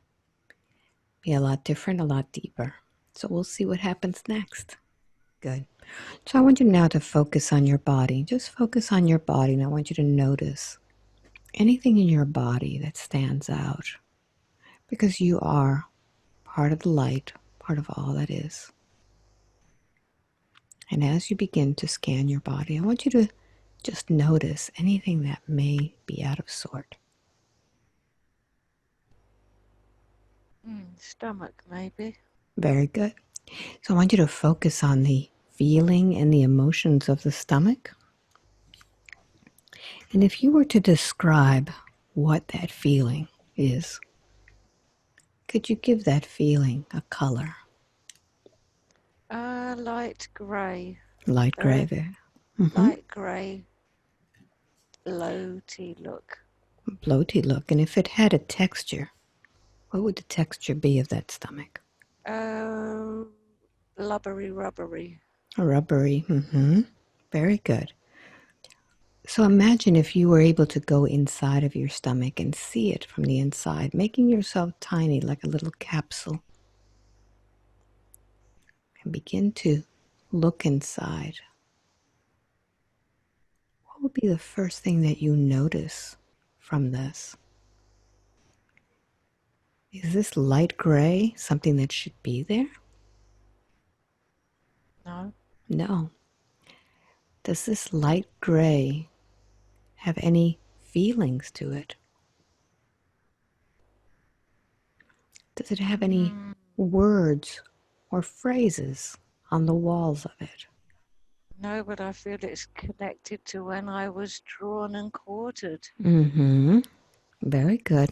be a lot different, a lot deeper. So we'll see what happens next. Good. So I want you now to focus on your body. Just focus on your body. And I want you to notice anything in your body that stands out because you are part of the light, part of all that is. And as you begin to scan your body, I want you to just notice anything that may be out of sort. Stomach, maybe. Very good. So I want you to focus on the feeling and the emotions of the stomach. And if you were to describe what that feeling is, could you give that feeling a color? Light grey. Light gray Very there. Mm-hmm. light grey, floaty look. Bloaty look. And if it had a texture, what would the texture be of that stomach? Oh, blubbery, rubbery. Rubbery. Mm-hmm. Very good. So imagine if you were able to go inside of your stomach and see it from the inside, making yourself tiny like a little capsule, and begin to look inside. What would be the first thing that you notice from this? Is this light gray something that should be there? No, No. Does this light gray have any feelings to it? Does it have any mm, words or phrases on the walls of it? no, but I feel it's connected to when I was drawn and quartered. Mm-hmm. Very good.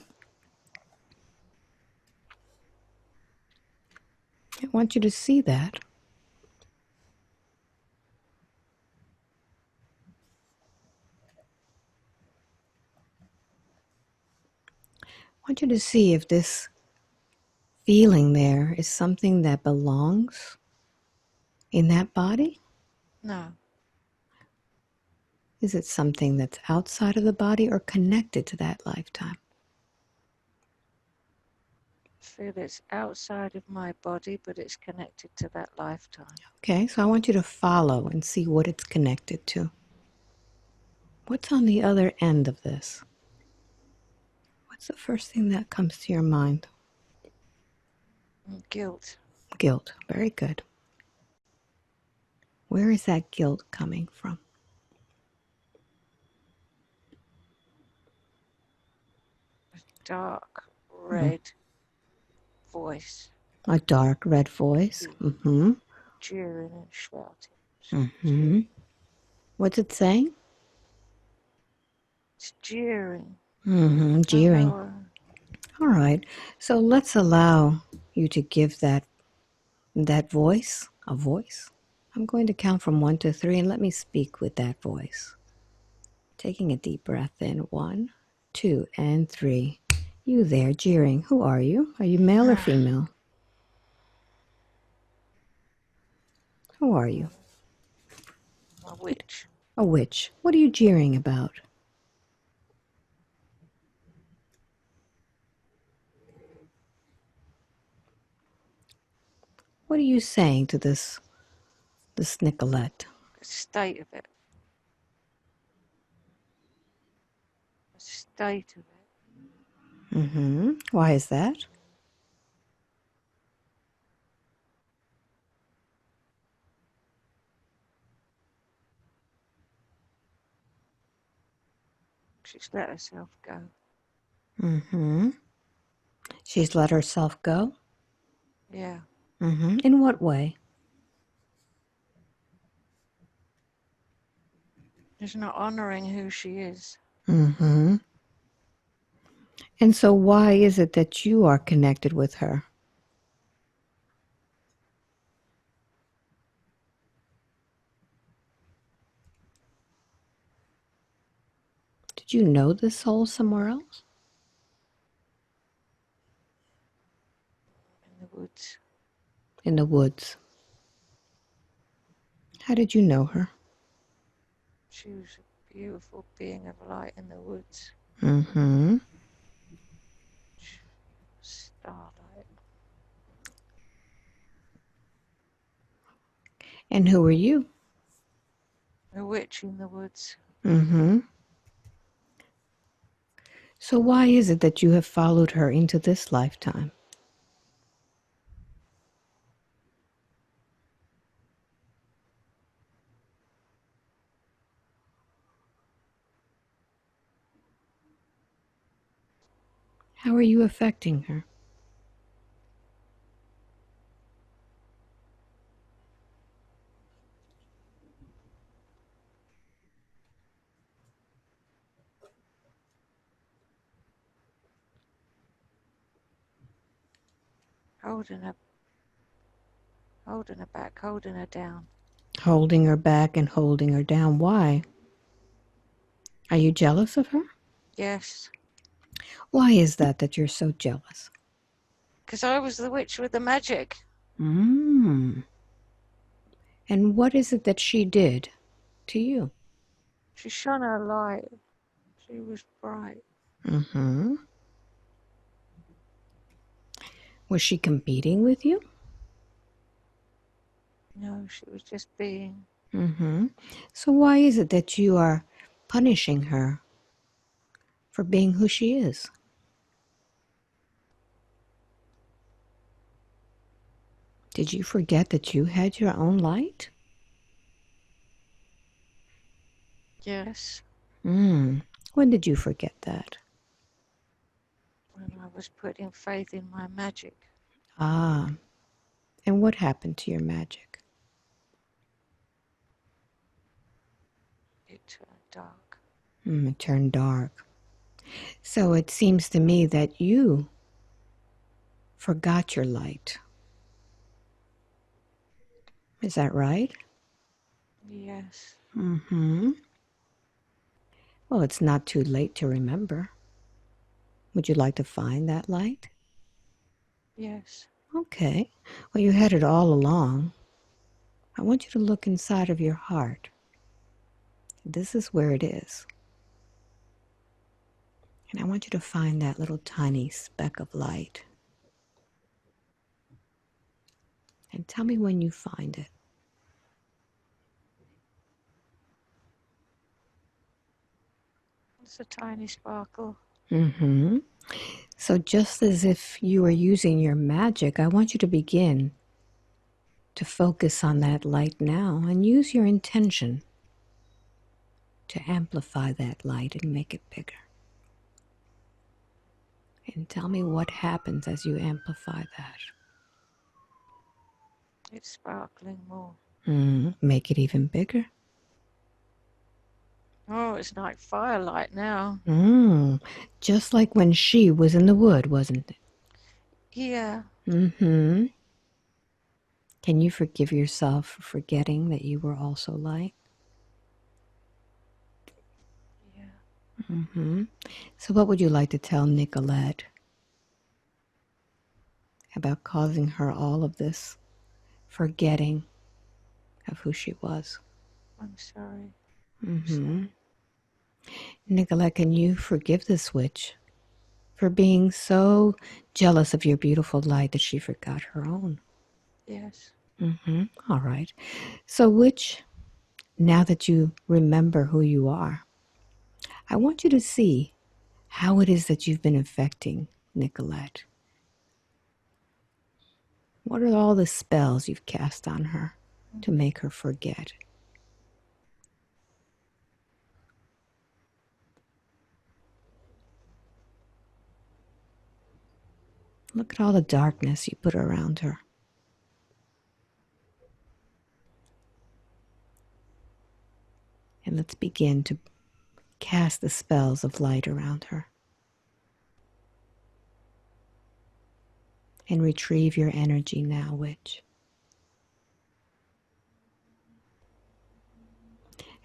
I want you to see that. I want you to see if this feeling there is something that belongs in that body. No, Is it something that's outside of the body or connected to that lifetime? I feel it's outside of my body, but it's connected to that lifetime. Okay, so I want you to follow and see what it's connected to. What's on the other end of this? What's the first thing that comes to your mind? Guilt. Guilt. Very good. Where is that guilt coming from? Dark Mm, red voice. A dark red voice. Mm-hmm. jeering and shouting. Mm-hmm. What's it saying? It's jeering. Mm-hmm. Don't Jeering. know. All right. So let's allow you to give that voice a voice. I'm going to count from 1 to 3 and let me speak with that voice. Taking a deep breath in. 1, 2, and 3. You there, jeering. Who are you? Are you male or female? Who are you? A witch. A witch. What are you jeering about? What are you saying to this Nicolette? The state of it. The state of it. Mm-hmm. Why is that? She's let herself go. Mm-hmm. She's let herself go? Yeah. Mm-hmm. In what way? She's not honouring who she is. Mm-hmm. And so why is it that you are connected with her? Did you know this soul somewhere else? In the woods. In the woods. How did you know her? She was a beautiful being of light in the woods. Mm-hmm. Starlight. And who are you? A witch in the woods. Mm-hmm. So why is it that you have followed her into this lifetime? How are you affecting her? Holding her, holding her back, holding her down. Holding her back and holding her down. Why? Are you jealous of her? Yes. Why is that you're so jealous? Because I was the witch with the magic. Mm. And what is it that she did to you? She shone her light. She was bright. Mm-hmm. Was she competing with you? No, she was just being. Mm-hmm. So why is it that you are punishing her for being who she is? Did you forget that you had your own light? Yes. Mm. When did you forget that? When I was putting faith in my magic. Ah, and what happened to your magic? It turned dark. It turned dark. So it seems to me that you forgot your light. Is that right? Yes. Mm-hmm. Well, it's not too late to remember. Would you like to find that light? Yes. Okay. Well, you had it all along. I want you to look inside of your heart. This is where it is. And I want you to find that little tiny speck of light. And tell me when you find it. It's a tiny sparkle. Mm-hmm. So just as if you were using your magic, I want you to begin to focus on that light now and use your intention to amplify that light and make it bigger. And tell me what happens as you amplify that. It's sparkling more. Make it even bigger. Oh, it's like firelight now. Mm, just like when she was in the wood, wasn't it? Yeah, Mm-hmm. Can you forgive yourself for forgetting that you were also light? yeah. Mm-hmm. So what would you like to tell Nicolette about causing her all of this forgetting of who she was? I'm sorry. I'm Mm-hmm. sorry. Nicolette, can you forgive the switch for being so jealous of your beautiful light that she forgot her own? Yes. Mm-hmm. All right. So which, now that you remember who you are, I want you to see how it is that you've been affecting Nicolette. What are all the spells you've cast on her to Mm-hmm. make her forget? Look at all the darkness you put around her. And let's begin to cast the spells of light around her. And retrieve your energy now, witch.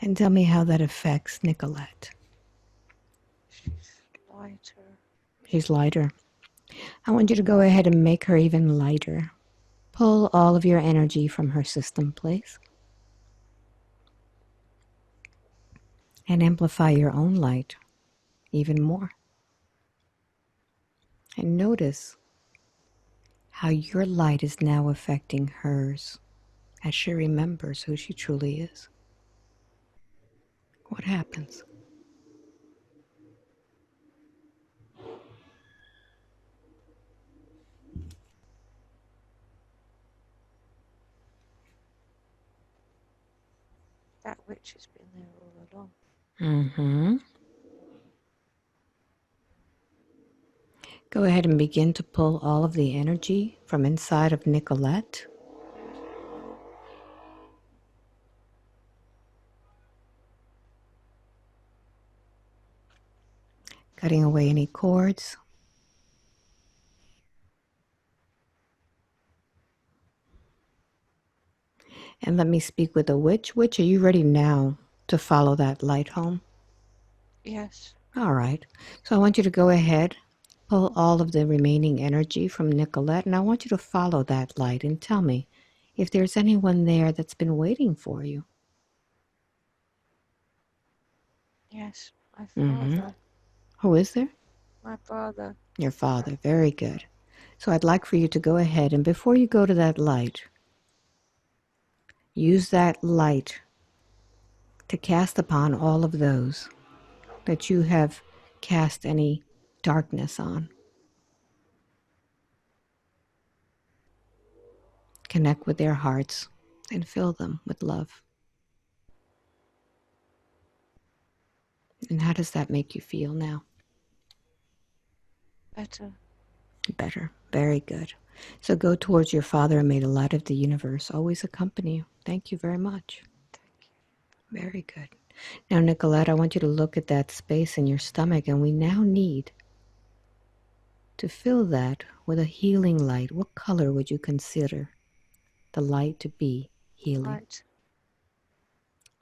And tell me how that affects Nicolette. She's lighter. She's lighter. I want you to go ahead and make her even lighter. Pull all of your energy from her system, please. And amplify your own light even more. And notice how your light is now affecting hers as she remembers who she truly is. What happens? That witch has been there all along. Mm-hmm. Go ahead and begin to pull all of the energy from inside of Nicolette, cutting away any cords. And let me speak with the witch. Witch, are you ready now to follow that light home? Yes. All right. So I want you to go ahead, pull all of the remaining energy from Nicolette, and I want you to follow that light and tell me if there's anyone there that's been waiting for you. Yes. My Mm-hmm. father. Who is there? My father. Your father. Very good. So I'd like for you to go ahead and before you go to that light, use that light to cast upon all of those that you have cast any darkness on. Connect with their hearts and fill them with love. And how does that make you feel now? Better. Better. Very good. So go towards your Father and may the light of the universe always accompany you. Thank you very much. Thank you. Very good. Now, Nicolette, I want you to look at that space in your stomach, and we now need to fill that with a healing light. What color would you consider the light to be healing? Light.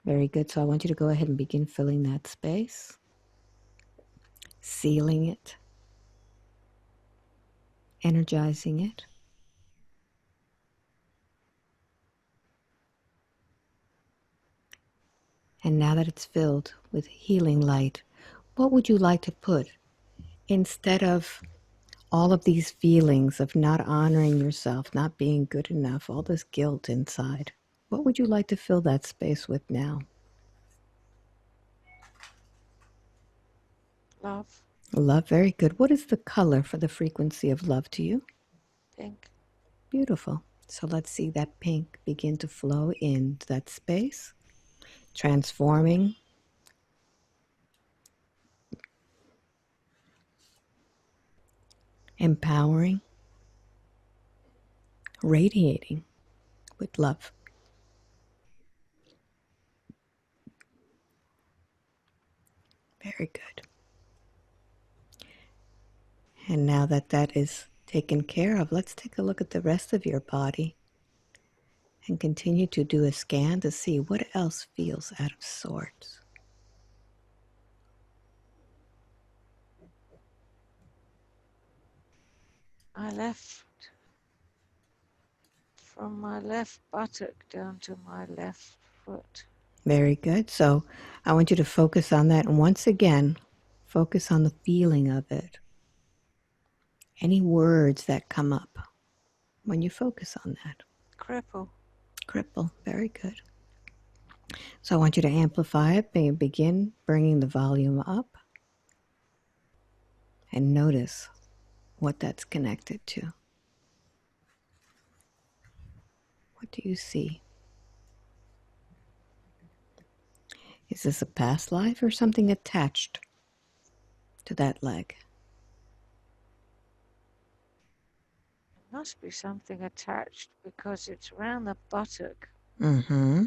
Very good. So I want you to go ahead and begin filling that space, sealing it, energizing it. And now that it's filled with healing light, what would you like to put instead of all of these feelings of not honoring yourself, not being good enough, all this guilt inside? What would you like to fill that space with now? Love. Love, very good. What is the color for the frequency of love to you? Pink. Beautiful. So let's see that pink begin to flow into that space, transforming, empowering, radiating with love. Very good. And now that that is taken care of, let's take a look at the rest of your body and continue to do a scan to see what else feels out of sorts. I left from my left buttock down to my left foot. Very good. So I want you to focus on that. And once again, focus on the feeling of it. Any words that come up when you focus on that. Cripple. Cripple. Very good. So I want you to amplify it. Begin bringing the volume up and notice what that's connected to. What do you see? Is this a past life or something attached to that leg? Must be something attached because it's around the buttock, Mm-hmm.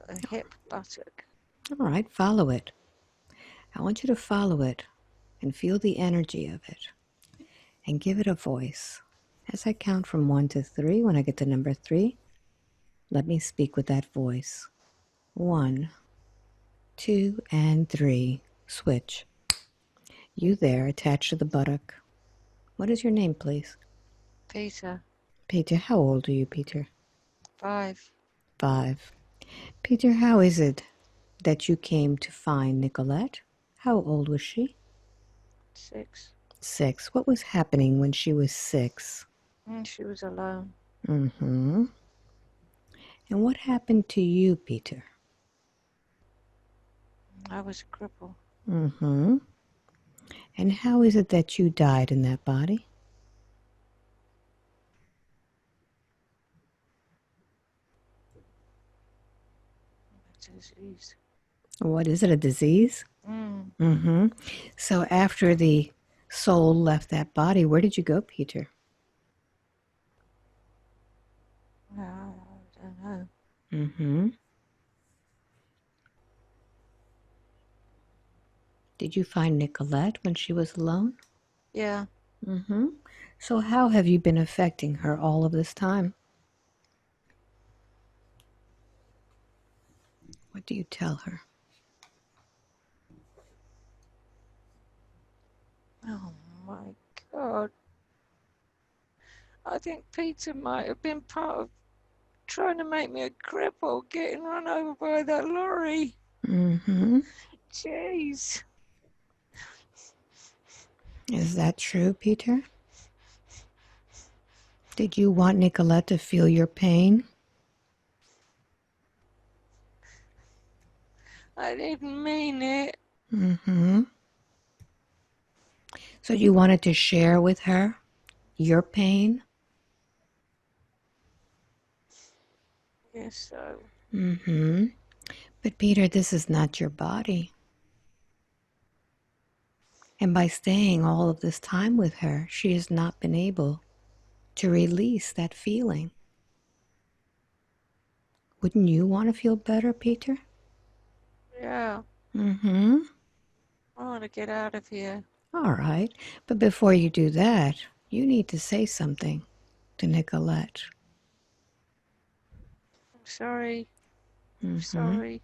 the hip buttock. All right, follow it. I want you to follow it and feel the energy of it and give it a voice. As I count from 1 to 3, when I get to number 3, let me speak with that voice. 1, 2, and 3. Switch. You there, attached to the buttock. What is your name, please? Peter. Peter. How old are you, Peter? 5. 5. Peter, how is it that you came to find Nicolette? How old was she? 6. 6. What was happening when she was 6? And she was alone. Mm-hmm. And what happened to you, Peter? I was a cripple. Mm-hmm. And how is it that you died in that body? Disease. What is it, a disease? Mm. Mm-hmm. So after the soul left that body, where did you go, Peter? I don't know. Mm-hmm. Did you find Nicolette when she was alone? Yeah. Mm-hmm. So how have you been affecting her all of this time? What do you tell her? Oh my God. I think Peter might have been part of trying to make me a cripple, getting run over by that lorry. Mm-hmm. Jeez. Is that true, Peter? Did you want Nicolette to feel your pain? I didn't mean it. Mm-hmm. So you wanted to share with her your pain? Guess so. Mm-hmm. But Peter, this is not your body. And by staying all of this time with her, she has not been able to release that feeling. Wouldn't you want to feel better, Peter? Yeah. Mm-hmm. I want to get out of here. All right. But before you do that, you need to say something to Nicolette. I'm sorry. I'm Mm-hmm. sorry.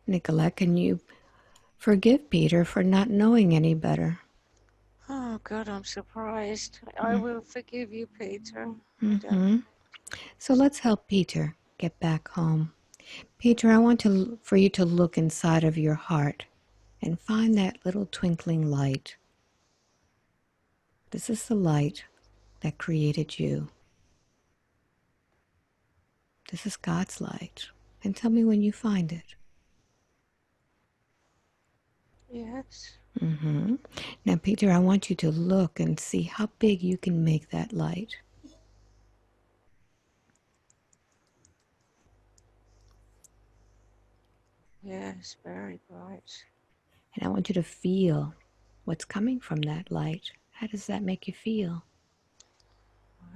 Nicolette, can you forgive Peter for not knowing any better? Oh God, I'm surprised. I will forgive you, Peter. I don't Mm-hmm. know. So let's help Peter get back home. Peter, I want for you to look inside of your heart and find that little twinkling light. This is the light that created you. This is God's light. And tell me when you find it. Yes. Mm-hmm. Now, Peter, I want you to look and see how big you can make that light. Yes, very bright. And I want you to feel what's coming from that light. How does that make you feel?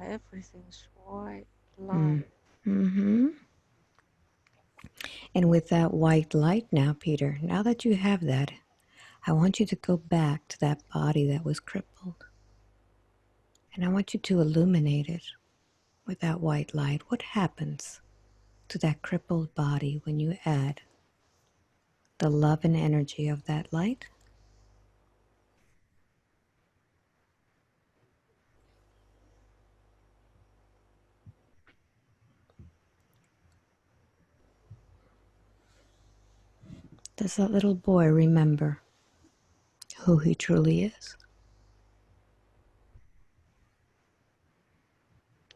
Everything's white, Mm. light. Mm-hmm. And with that white light now, Peter, now that you have that, I want you to go back to that body that was crippled. And I want you to illuminate it with that white light. What happens to that crippled body when you add the love and energy of that light? Does that little boy remember who he truly is?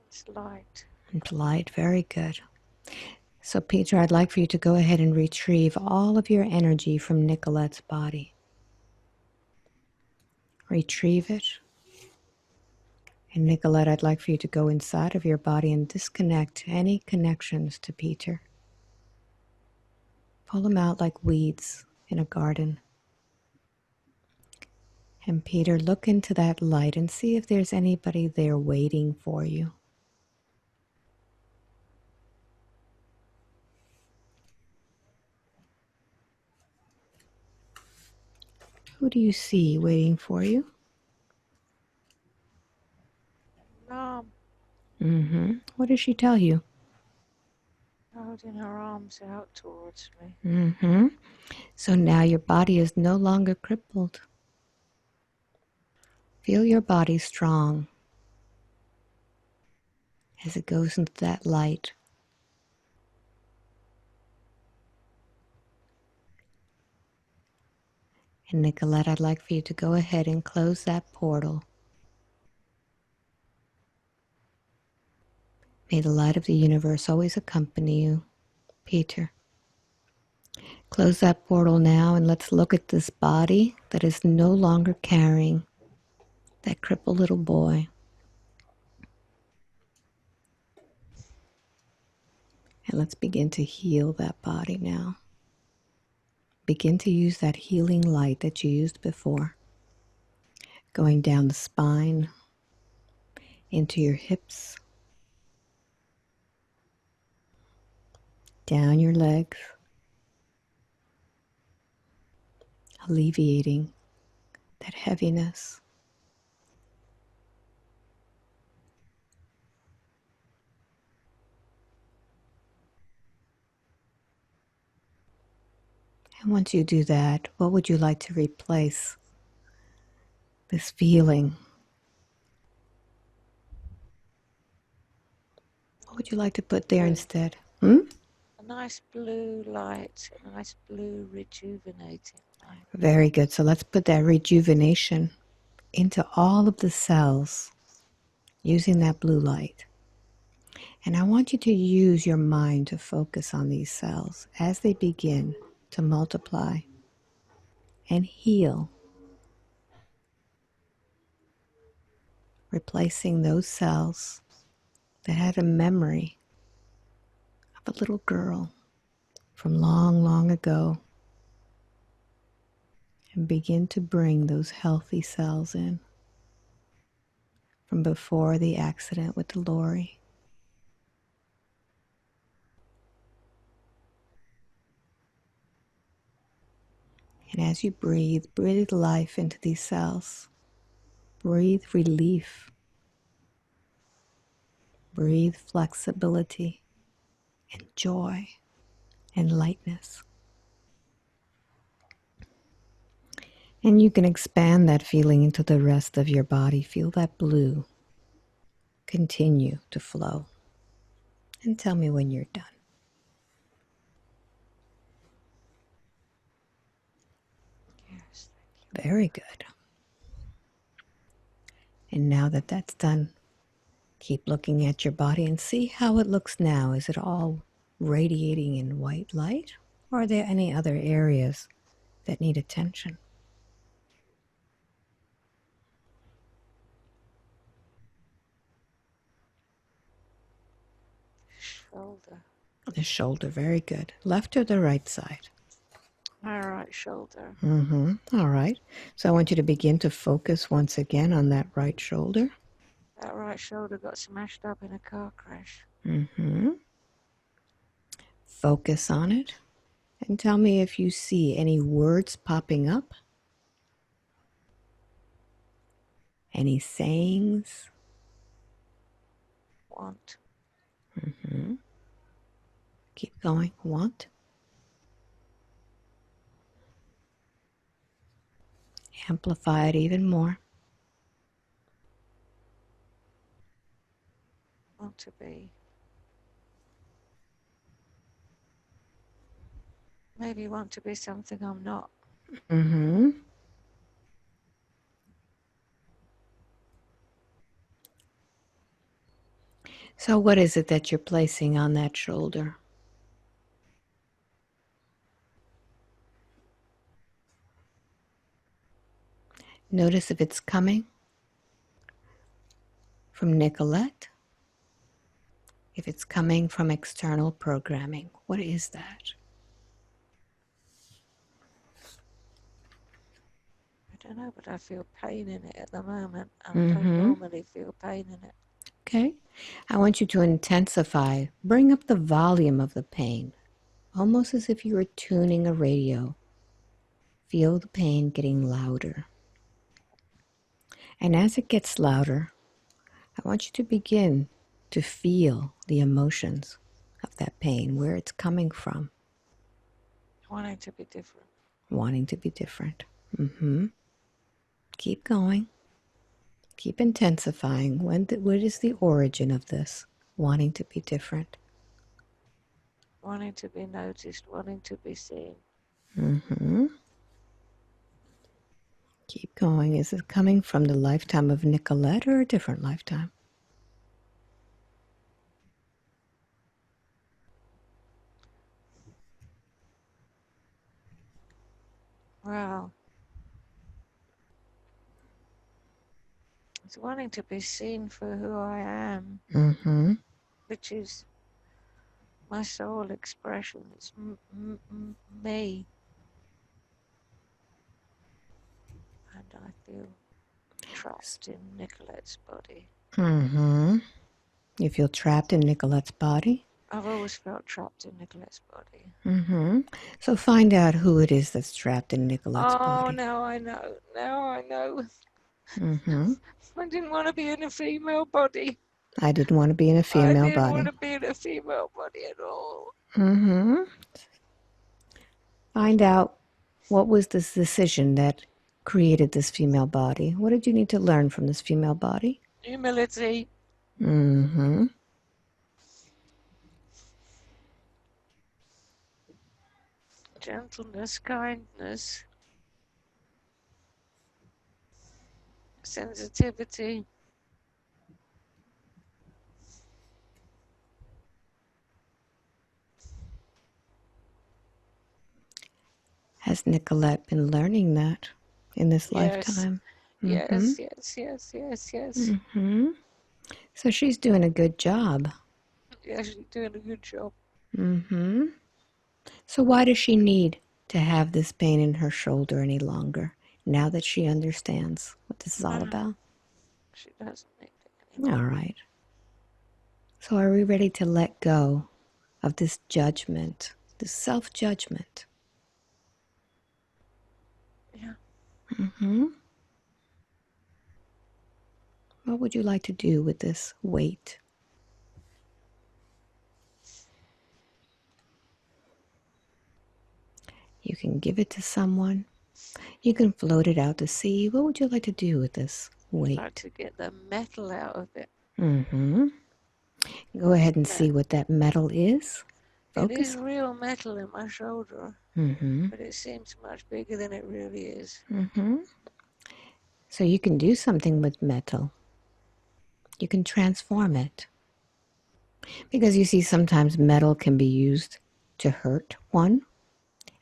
It's light. And light, very good. So, Peter, I'd like for you to go ahead and retrieve all of your energy from Nicolette's body. Retrieve it. And Nicolette, I'd like for you to go inside of your body and disconnect any connections to Peter. Pull them out like weeds in a garden. And Peter, look into that light and see if there's anybody there waiting for you. Who do you see waiting for you? Mom, Mm-hmm. What does she tell you? holding her arms out towards me. Mm-hmm. So now your body is no longer crippled. Feel your body strong as it goes into that light. And Nicolette, I'd like for you to go ahead and close that portal. May the light of the universe always accompany you, Peter. Close that portal now and let's look at this body that is no longer carrying that crippled little boy. And let's begin to heal that body now. Begin to use that healing light that you used before, going down the spine, into your hips, down your legs, alleviating that heaviness. And once you do that, what would you like to replace this feeling? What would you like to put there Blue. instead? A nice blue light, a nice blue rejuvenating light. Very good. So let's put that rejuvenation into all of the cells using that blue light. And I want you to use your mind to focus on these cells as they begin to multiply and heal, replacing those cells that had a memory of a little girl from long, long ago, and begin to bring those healthy cells in from before the accident with the lorry. And as you breathe, breathe life into these cells. Breathe relief. Breathe flexibility and joy and lightness. And you can expand that feeling into the rest of your body. Feel that blue continue to flow. And tell me when you're done. Yes, Very good. And now that that's done, keep looking at your body and see how it looks now. Is it all radiating in white light? Or are there any other areas that need attention? shoulder. The shoulder, very good. Left or the right side? My right shoulder. All right. So I want you to begin to focus once again on that right shoulder. That right shoulder got smashed up in a car crash. Mm-hmm. focus on it and tell me if you see any words popping up, any sayings. Want. Mm-hmm. Keep going. Want. Amplify it even more. Want to be. Maybe want to be something I'm not. Mm-hmm. So, what is it that you're placing on that shoulder? Notice if it's coming from Nicolette, if it's coming from external programming. What is that? I don't know, but I feel pain in it at the moment, and I don't Mm-hmm. normally feel pain in it. Okay. I want you to intensify, bring up the volume of the pain, almost as if you were tuning a radio. Feel the pain getting louder. And as it gets louder, I want you to begin to feel the emotions of that pain, where it's coming from, Wanting to be different. wanting to be different. Mm-hmm. Keep going. Keep intensifying. What is the origin of this wanting to be different? Wanting to be noticed. Wanting to be seen. Mm-hmm. Keep going. Is it coming from the lifetime of Nicolette or a different lifetime? Well, it's wanting to be seen for who I am, Mm-hmm. which is my soul expression. It's me. And I feel trapped in Nicolette's body. Mm-hmm. You feel trapped in Nicolette's body? I've always felt trapped in Nicolette's body. Mm-hmm. So find out who it is that's trapped in Nicolette's Oh, body. now I know. Now I know. Mm-hmm. I didn't want to be in a female body. I didn't want to be in a I female didn't want body. to be in a female body at all. Mm-hmm. Find out what was this decision that created this female body. What did you need to learn from this female body? Humility, Mm-hmm. gentleness, kindness, sensitivity. Has Nicolette been learning that in this Yes, lifetime? Mm-hmm. yes, yes, yes, yes, yes. Mm-hmm. So she's doing a good job. Yes, you're doing a good job. Mm-hmm. So why does she need to have this pain in her shoulder any longer now that she understands what this is all No, about? she doesn't need it All anymore. right. So are we ready to let go of this judgment, this self-judgment? Yeah, Mm-hmm. What would you like to do with this weight? You can give it to someone. You can float it out to sea. What would you like to do with this I'd like weight? to get the metal out of it. Mm-hmm. Go ahead and That see what that metal is. it is Focus. real metal in my shoulder, Mm-hmm. but it seems much bigger than it really is. Mm-hmm. So you can do something with metal. You can transform it. Because you see, sometimes metal can be used to hurt one,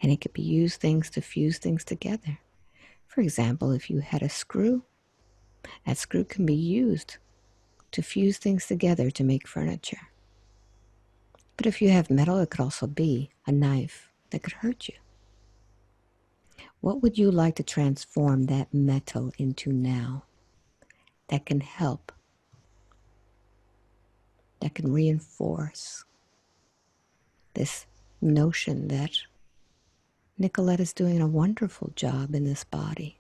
and it could be used things to fuse things together. For example, if you had a screw, that screw can be used to fuse things together to make furniture. But if you have metal, it could also be a knife that could hurt you. What would you like to transform that metal into now that can help, that can reinforce this notion that Nicolette is doing a wonderful job in this body,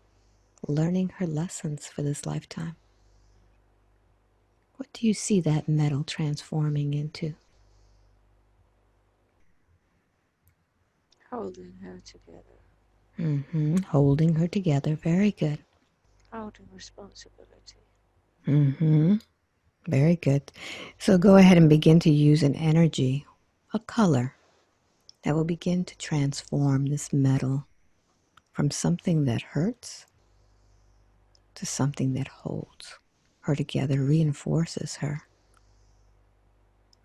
learning her lessons for this lifetime. What do you see that metal transforming into? Holding her together. Holding her together. Very good. Holding responsibility. Very good. So go ahead and begin to use an energy, a color, that will begin to transform this metal from something that hurts to something that holds her together, reinforces her,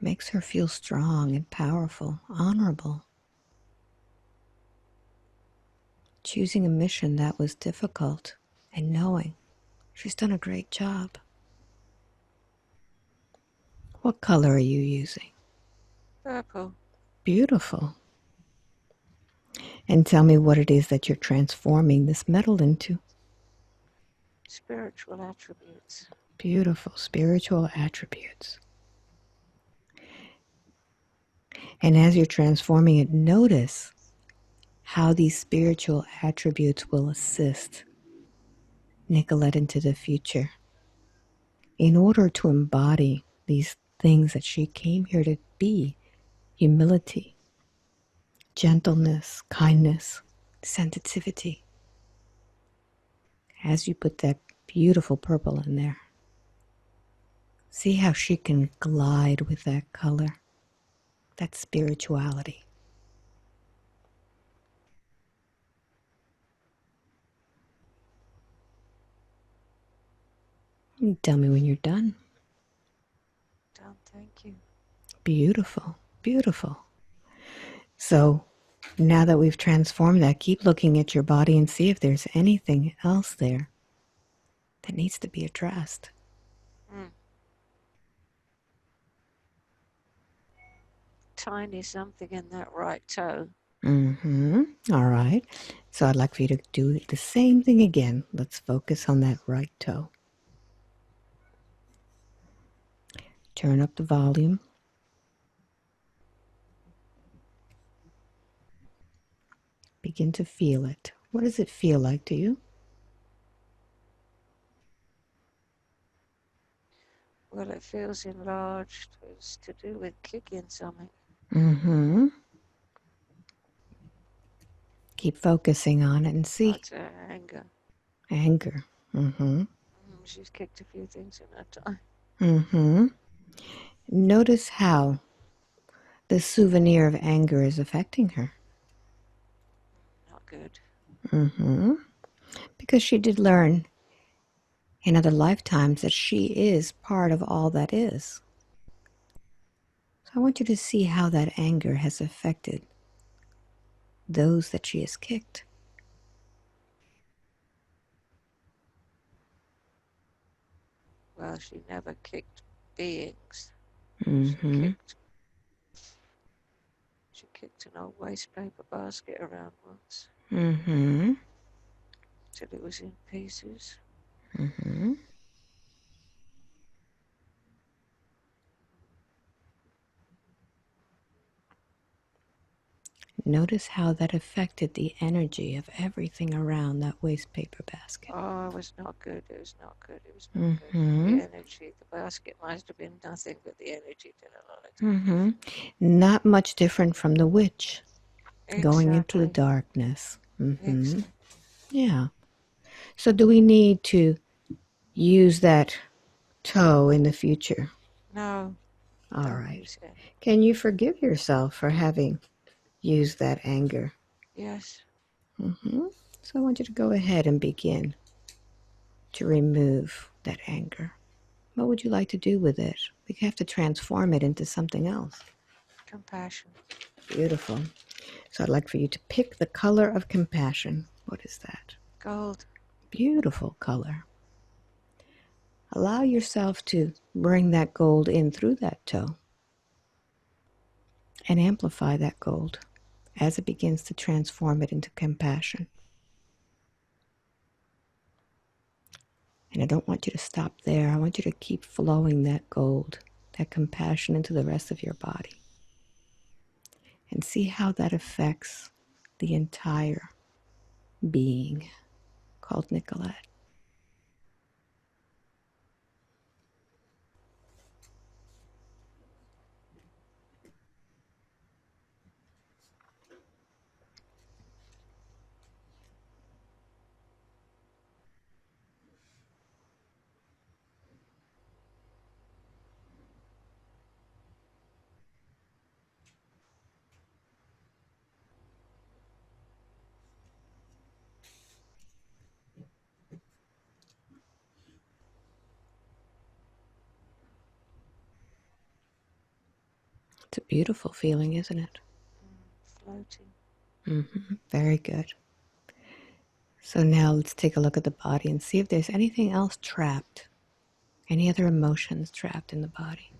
makes her feel strong and powerful, honorable. Choosing a mission that was difficult and knowing she's done a great job. What color are you using? Purple. Beautiful. And tell me what it is that you're transforming this metal into. Spiritual attributes. Beautiful spiritual attributes. And as you're transforming it, notice how these spiritual attributes will assist Nicolette into the future in order to embody these things that she came here to be: humility, gentleness, kindness, sensitivity. As you put that beautiful purple in there, see how she can glide with that color, that spirituality. You tell me when you're done. Done, thank you. Beautiful, beautiful. So now that we've transformed that, keep looking at your body and see if there's anything else there that needs to be addressed. Mm. Tiny something in that right toe. All right. So I'd like for you to do the same thing again. Let's focus on that right toe. Turn up the volume. Begin to feel it. What does it feel like to you? Well, it feels enlarged. It's to do with kicking something. Keep focusing on it and see. That's her anger. Anger. She's kicked a few things in her time. Notice how the souvenir of anger is affecting her. Not good. Because she did learn in other lifetimes that she is part of all that is. So I want you to see how that anger has affected those that she has kicked. Well, she never kicked beings. She Mm-hmm. kicked She kicked an old waste paper basket around once Mm-hmm. till it was in pieces. Mm-hmm. Notice how that affected the energy of everything around that waste paper basket. Oh, it was not good. It was not good. It was not good. Mm-hmm. The energy, the basket must have been nothing, but the energy did a lot of Mm-hmm. damage. Not much different from the witch going into the Exactly. darkness. Mm-hmm. Exactly. Yeah. So do we need to use that toe in the future? No, All don't right. use it. Can you forgive yourself for having used that anger? Yes. So I want you to go ahead and begin to remove that anger. What would you like to do with it? We have to transform it into something else. Compassion. Beautiful. So I'd like for you to pick the color of compassion. What is that? Gold. Beautiful color. Allow yourself to bring that gold in through that toe and amplify that gold as it begins to transform it into compassion. And I don't want you to stop there. I want you to keep flowing that gold, that compassion into the rest of your body. and see how that affects the entire being called Nicolette. It's a beautiful feeling, isn't it? Floating. Very good. So now let's take a look at the body and see if there's anything else trapped, any other emotions trapped in the body.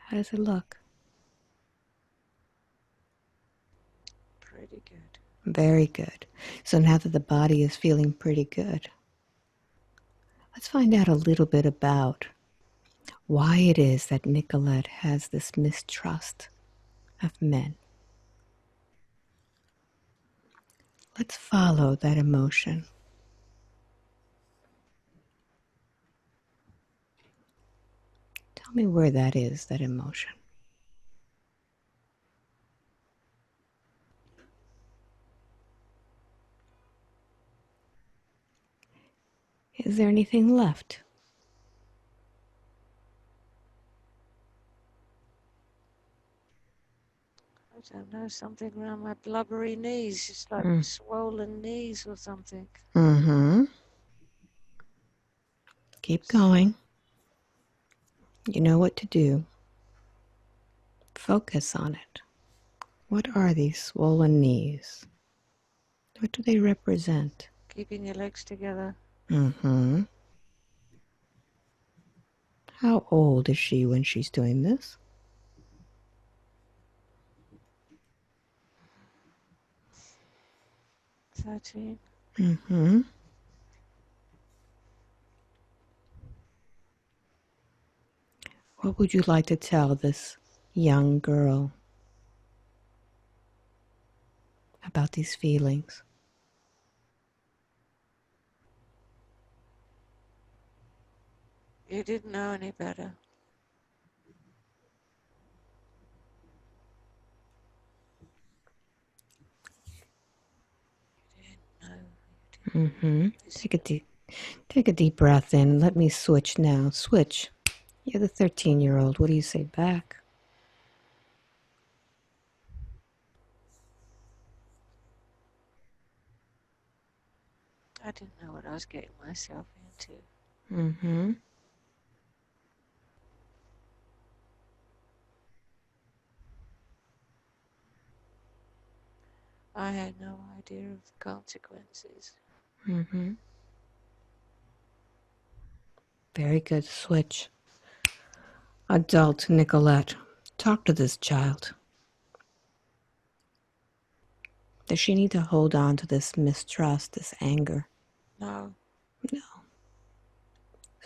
How does it look? Pretty good. Very good. So now that the body is feeling pretty good, let's find out a little bit about why it is that Nicolette has this mistrust of men. Let's follow that emotion. Tell me where that is, that emotion. Is there anything left? I don't know, something around my blubbery knees. It's like Mm. swollen knees or something. Mm-hmm. Keep going. You know what to do. Focus on it. What are these swollen knees? What do they represent? Keeping your legs together. Mm-hmm. How old is she when she's doing this? 13. Mm-hmm. What would you like to tell this young girl about these feelings? You didn't know any better. You didn't know. You Mm-hmm. didn't listen. Take a deep breath in. Let me switch now. Switch. You're the 13-year-old. What do you say back? I didn't know what I was getting myself into. Mm-hmm. I had no idea of the consequences. Mm-hmm. Very good. Switch. Adult Nicolette. Talk to this child. Does she need to hold on to this mistrust, this anger? No. No.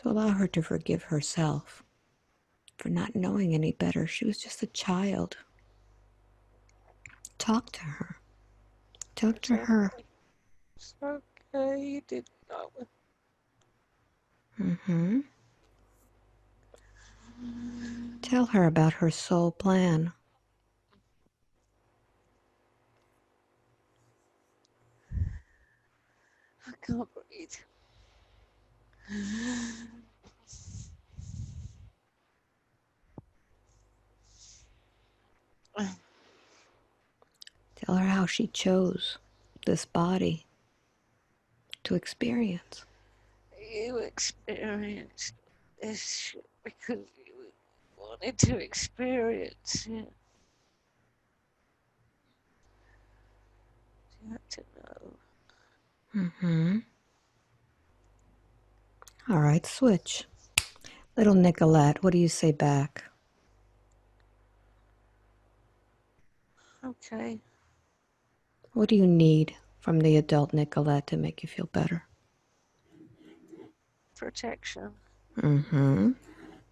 So allow her to forgive herself for not knowing any better. She was just a child. Talk to her. Talk It's to her. okay. It's okay. You didn't know. Mm-hmm. Tell her about her soul plan. I can't breathe. Tell her how she chose this body to experience. You experienced this shit because you wanted to experience it. You had to know. Mm-hmm. All right, switch. Little Nicolette, what do you say back? Okay. What do you need from the adult Nicolette to make you feel better? Protection. Mm-hmm.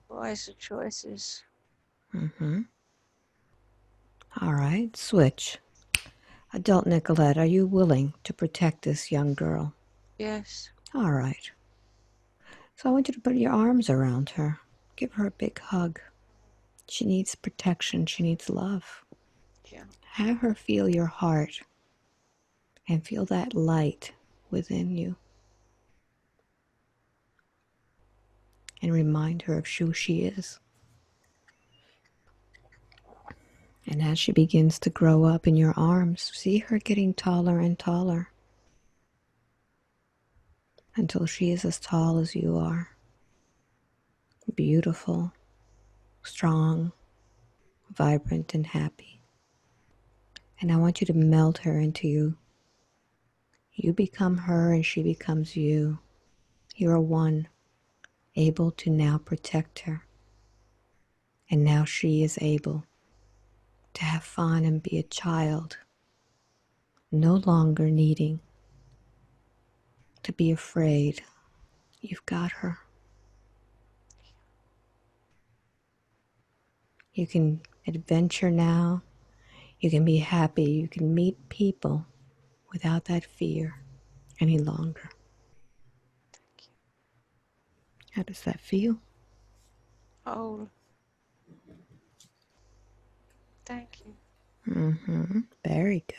Wiser choices. Mm-hmm. All right, switch. Adult Nicolette, are you willing to protect this young girl? Yes. All right. So I want you to put your arms around her. Give her a big hug. She needs protection. She needs love. Yeah. Have her feel your heart and feel that light within you. And remind her of who she is. And as she begins to grow up in your arms, see her getting taller and taller until she is as tall as you are. Beautiful, strong, vibrant, and happy. And I want you to melt her into you. You become her and she becomes you. You're one, able to now protect her. And now she is able to have fun and be a child, no longer needing to be afraid. You've got her. You can adventure now. You can be happy. You can meet people without that fear any longer. How does that feel? Whole. Thank you. Very good.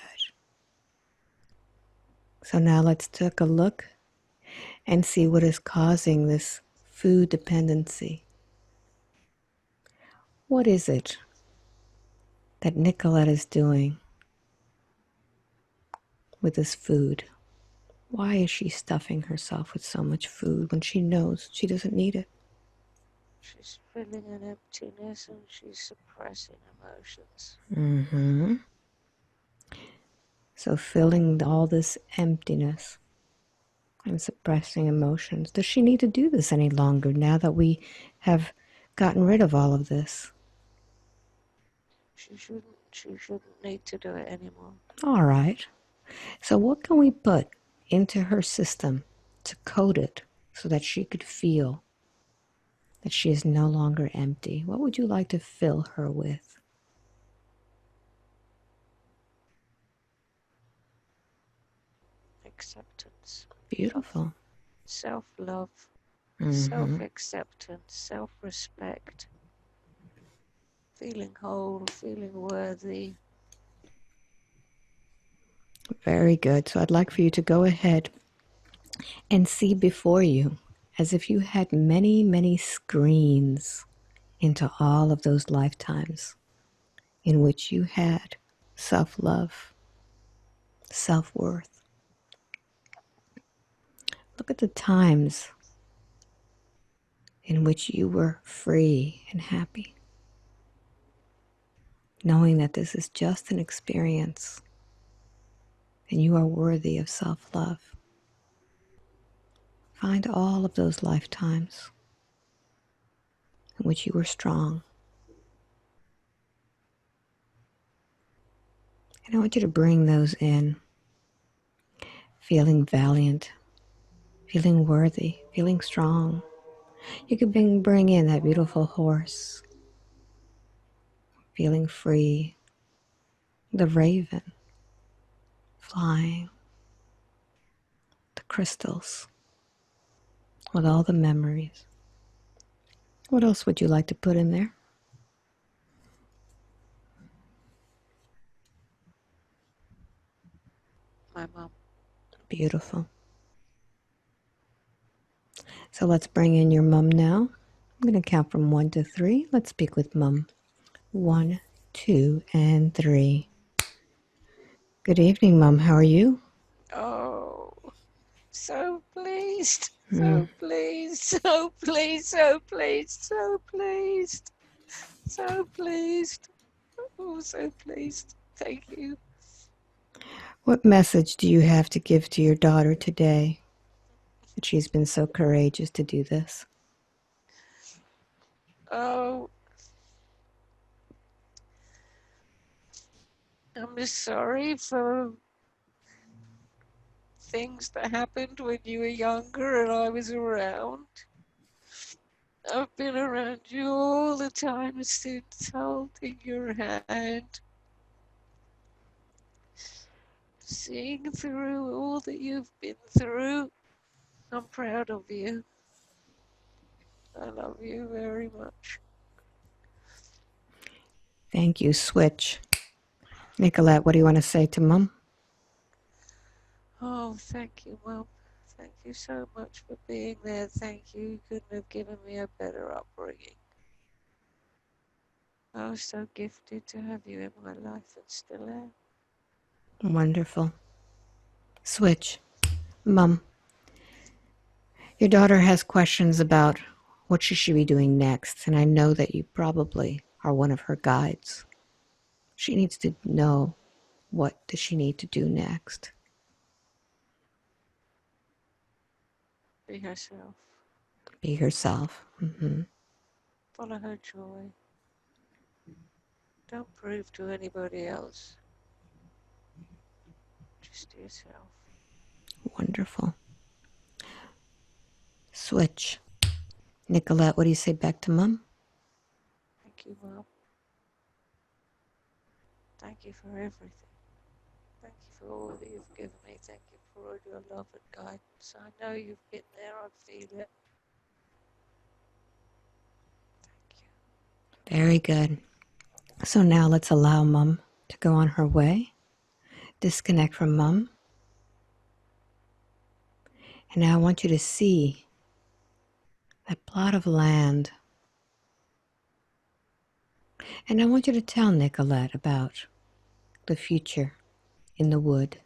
So now let's take a look and see what is causing this food dependency. What is it that Nicolette is doing with this food? Why is she stuffing herself with so much food when she knows she doesn't need it? She's feeling an emptiness and she's suppressing emotions. So filling all this emptiness and suppressing emotions. Does she need to do this any longer now that we have gotten rid of all of this? She shouldn't need to do it anymore. All right. So what can we put into her system to coat it so that she could feel that she is no longer empty? What would you like to fill her with? Acceptance. Love. Beautiful. Self-love. Mm-hmm. Self-acceptance. Self-respect. Feeling whole. Feeling worthy. Very good. So I'd like for you to go ahead and see before you as if you had many, many screens into all of those lifetimes in which you had self love, self worth. Look at the times in which you were free and happy, knowing that this is just an experience and you are worthy of self love. Find all of those lifetimes in which you were strong. And I want you to bring those in, feeling valiant, feeling worthy, feeling strong. You could bring in that beautiful horse, feeling free, the raven flying, the crystals with all the memories. What else would you like to put in there? My mum. Beautiful. So let's bring in your mum now. I'm going to count from 1 to 3. Let's speak with mum. 1, 2, and 3. Good evening, mum. How are you? Oh, so pleased. So pleased. So pleased. So pleased. So pleased. So pleased. Oh, so pleased. Thank you. What message do you have to give to your daughter today that she's been so courageous to do this? Oh, I'm just sorry for things that happened when you were younger and I was around. I've been around you all the time since holding your hand. seeing through all that you've been through. I'm proud of you. I love you very much. Thank you, Switch. Nicolette, what do you want to say to Mum? Oh, thank you, Mum. Thank you so much for being there. Thank you. You couldn't have given me a better upbringing. I was so gifted to have you in my life and still am. Wonderful. Switch. Mum, your daughter has questions about what she should be doing next, and I know that you probably are one of her guides. She needs to know, what does she need to do next? Be herself. Be herself. Follow her joy. Don't prove to anybody else. Just yourself. Wonderful. Switch. Nicolette, what do you say back to Mum? Thank you, Mum. Thank you for everything. Thank you for all that you've given me. Thank you for all your love and guidance. I know you've been there. I feel it. Thank you. Very good. So now let's allow Mum to go on her way. Disconnect from Mum. And now I want you to see that plot of land. And I want you to tell Nicolette about the future in the wood.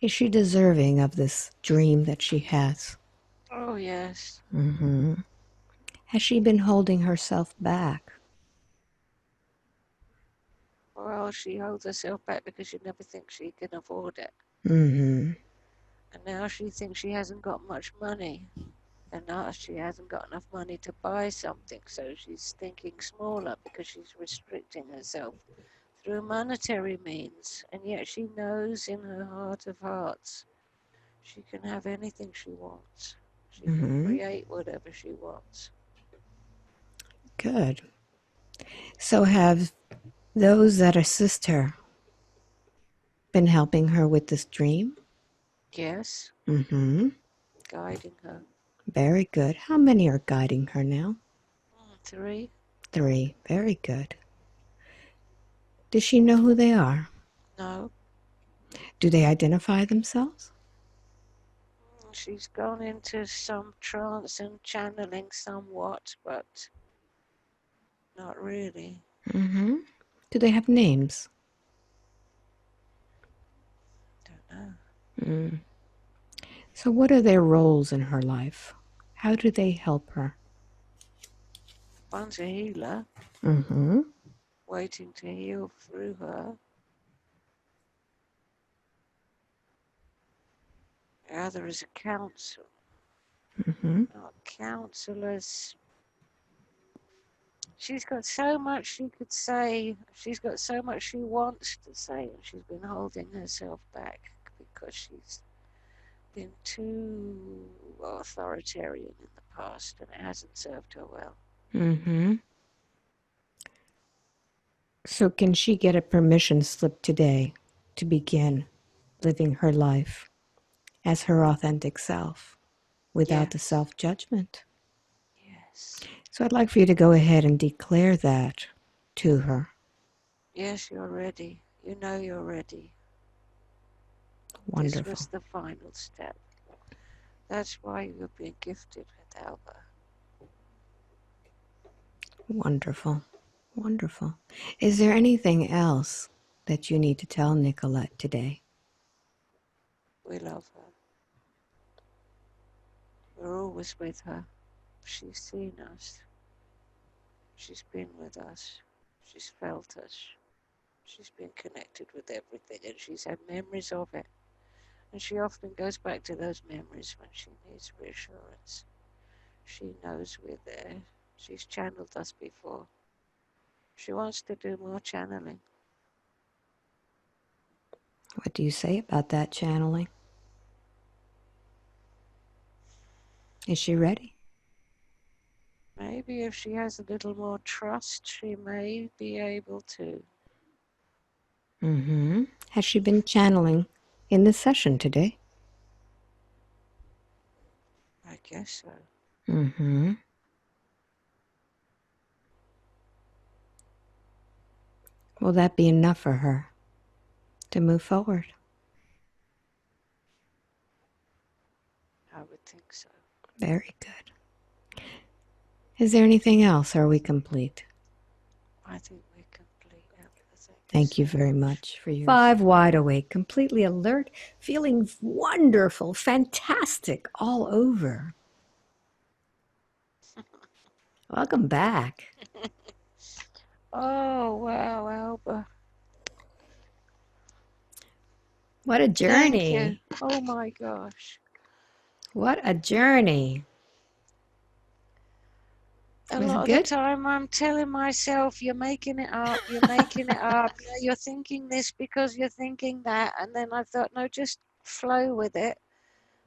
Is she deserving of this dream that she has? Oh, yes. Has she been holding herself back? Well, she holds herself back because she never thinks she can afford it. Mm-hmm. And now she thinks she hasn't got much money. And now she hasn't got enough money to buy something. So she's thinking smaller because she's restricting herself through monetary means. And yet she knows in her heart of hearts she can have anything she wants. She can Mm-hmm. create whatever she wants. Good. So have those that assist her been helping her with this dream? Yes, Mm-hmm. guiding her. Very good. How many are guiding her now? 3. 3. Very good. Does she know who they are? No. Do they identify themselves? She's gone into some trance and channeling somewhat, but not really. Mm-hmm. Do they have names? Don't know. Mm. So what are their roles in her life? How do they help her? One's a healer, Mm-hmm. waiting to heal through her. The other is a counsel. Mm-hmm. Now, counselors, she's got so much she could say. She's got so much she wants to say, and she's been holding herself back because she's been too authoritarian in the past, and it hasn't served her well. Mm-hmm. So can she get a permission slip today to begin living her life as her authentic self without the Yes, self-judgment? yes, So I'd like for you to go ahead and declare that to her. yes, you're ready. You know you're ready. This Wonderful. was the final step. That's why you're being gifted with Alba. Wonderful. Wonderful. Is there anything else that you need to tell Nicolette today? We love her. We're always with her. She's seen us. She's been with us. She's felt us. She's been connected with everything and she's had memories of it. And she often goes back to those memories when she needs reassurance. She knows we're there. She's channeled us before. She wants to do more channeling. What do you say about that channeling? Is she ready? Maybe if she has a little more trust, she may be able to. Mm-hmm. Has she been channeling in this session today? I guess so. Mm-hmm. Will that be enough for her to move forward? I would think so. Very good. Is there anything else? Or are we complete? I think we're complete, Alba. Thank you Thank so you very much. much for yours. 5 wide awake, completely alert, feeling wonderful, fantastic all over. Welcome back. Oh, wow, Alba. What a Thank you. journey. Oh my gosh. What a journey. A Was lot it of the good? time I'm telling myself, you're making it up, you're making it up. No, you're thinking this because you're thinking that. And then I thought, no, just flow with it.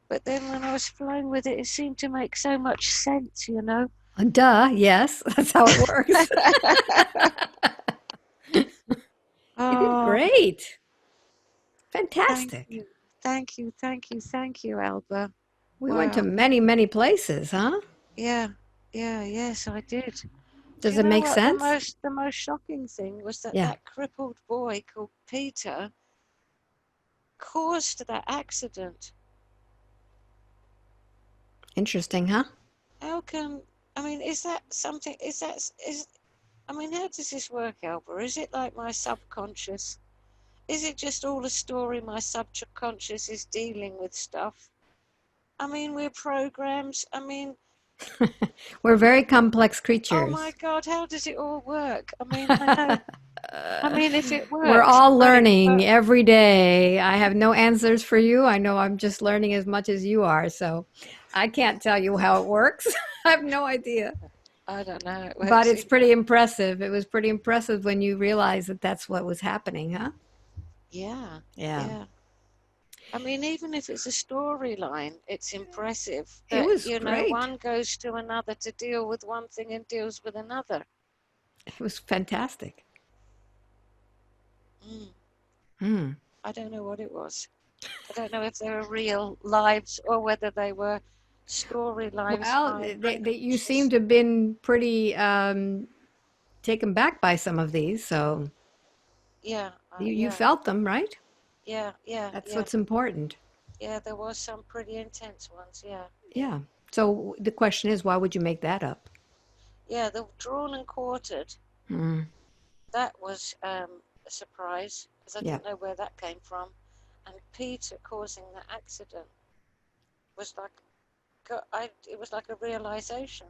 But then when I was flowing with it, it seemed to make so much sense, you know? Duh, yes, that's how it works. You did Oh, great. thank Fantastic. you. Thank you, thank you, thank you, Alba. We went to Wow. many, many places, huh? Yeah, yeah, yes, I did. Do Does you it know make what sense? the most shocking thing was that Yeah. that crippled boy called Peter caused that accident. Interesting, huh? How can I mean, is that something? Is I mean, how does this work, Alba? Is it like my subconscious? Is it just all a story? My subconscious is dealing with stuff. I mean, we're programs. I mean, We're very complex oh my creatures. God, how does it all work? I mean, I know. I mean, if it We're works, all great. learning But every day. I have no answers for you. I know I'm just learning as much as you are. So I can't tell you how it works. I have no idea. I don't know how it But works it's either. pretty impressive. It was pretty impressive when you realized that that's what was happening, huh? Yeah, Yeah. yeah. I mean, even if it's a storyline, it's impressive It that, was you know, great. one goes to another to deal with one thing and deals with another. It was fantastic. Mm, Hmm. I don't know what it was. I don't know if they were real lives or whether they were story lives Well, my you seem unconscious. to have been pretty taken back by some of these. So Yeah, you yeah, felt them, right? yeah, yeah, That's yeah, what's important. yeah. There was some pretty intense ones. Yeah, yeah, Yeah. So the question is, why would you make that up? yeah. The drawn and quartered. Hmm. That was a surprise because I Yeah. didn't know where that came from. And Peter causing the accident was like, it was like a realization.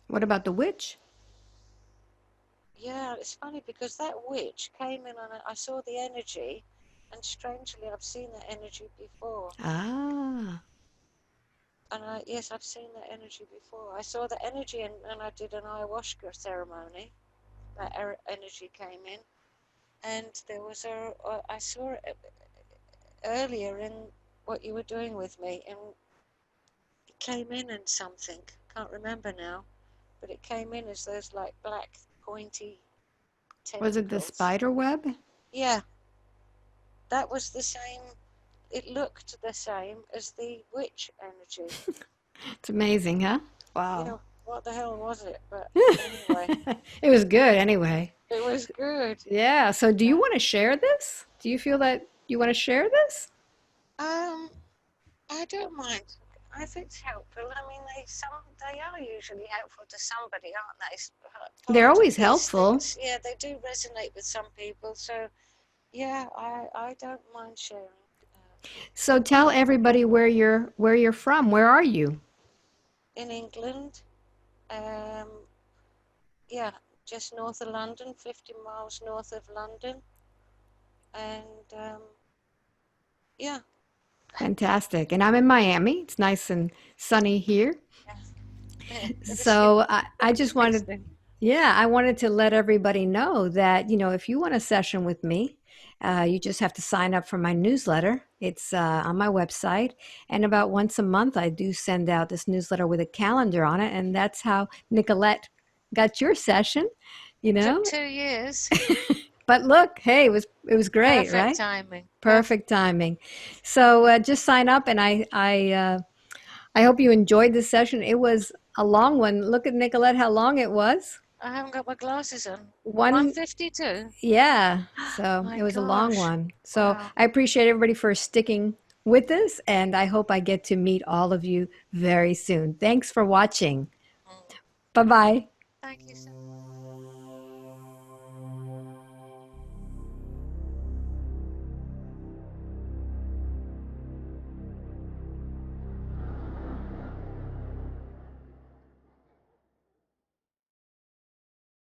What about the witch? Yeah, it's funny because that witch came in and I saw the energy, and strangely, I've seen that energy before. Ah, And yes, I've seen that energy before. I saw the energy, and I did an ayahuasca ceremony. That energy came in, and there was I saw it earlier in what you were doing with me, and it came in and something. Can't remember now, but it came in as those like black pointy was it the tentacles. spider web? Yeah, that was the same. It looked the same as the witch energy. It's amazing, huh? Yeah, Wow. what the hell was it? But anyway, It was good anyway. it was good. Yeah. So do you Yeah. want to share this? Do you feel that you want to share this? Um, I don't mind if it's helpful. I mean, they are usually helpful to somebody, aren't they? They're Part of always these helpful. things, yeah, they do resonate with some people. So yeah, I don't mind sharing. So tell everybody where you're from. Where are you? In England, um, yeah, just north of London, 50 miles north of London, and yeah, Fantastic. And I'm in Miami. It's nice and sunny here. yeah, So I it's just wanted, interesting. yeah, I wanted to let everybody know that, if you want a session with me, you just have to sign up for my newsletter. It's on my website. And about once a month, I do send out this newsletter with a calendar on it. And that's how Nicolette got your session, you Took know. 2 years. But look, hey, it was great, Perfect right? timing. Perfect Perfect timing. timing. So just sign up, and I hope you enjoyed this session. It was a long one. Look at Nicolette, how long it was. I haven't got my glasses on. One 152. Yeah, so My it was a long gosh. one. So Wow. I appreciate everybody for sticking with this, and I hope I get to meet all of you very soon. Thanks for watching. Mm. Bye bye. Thank you so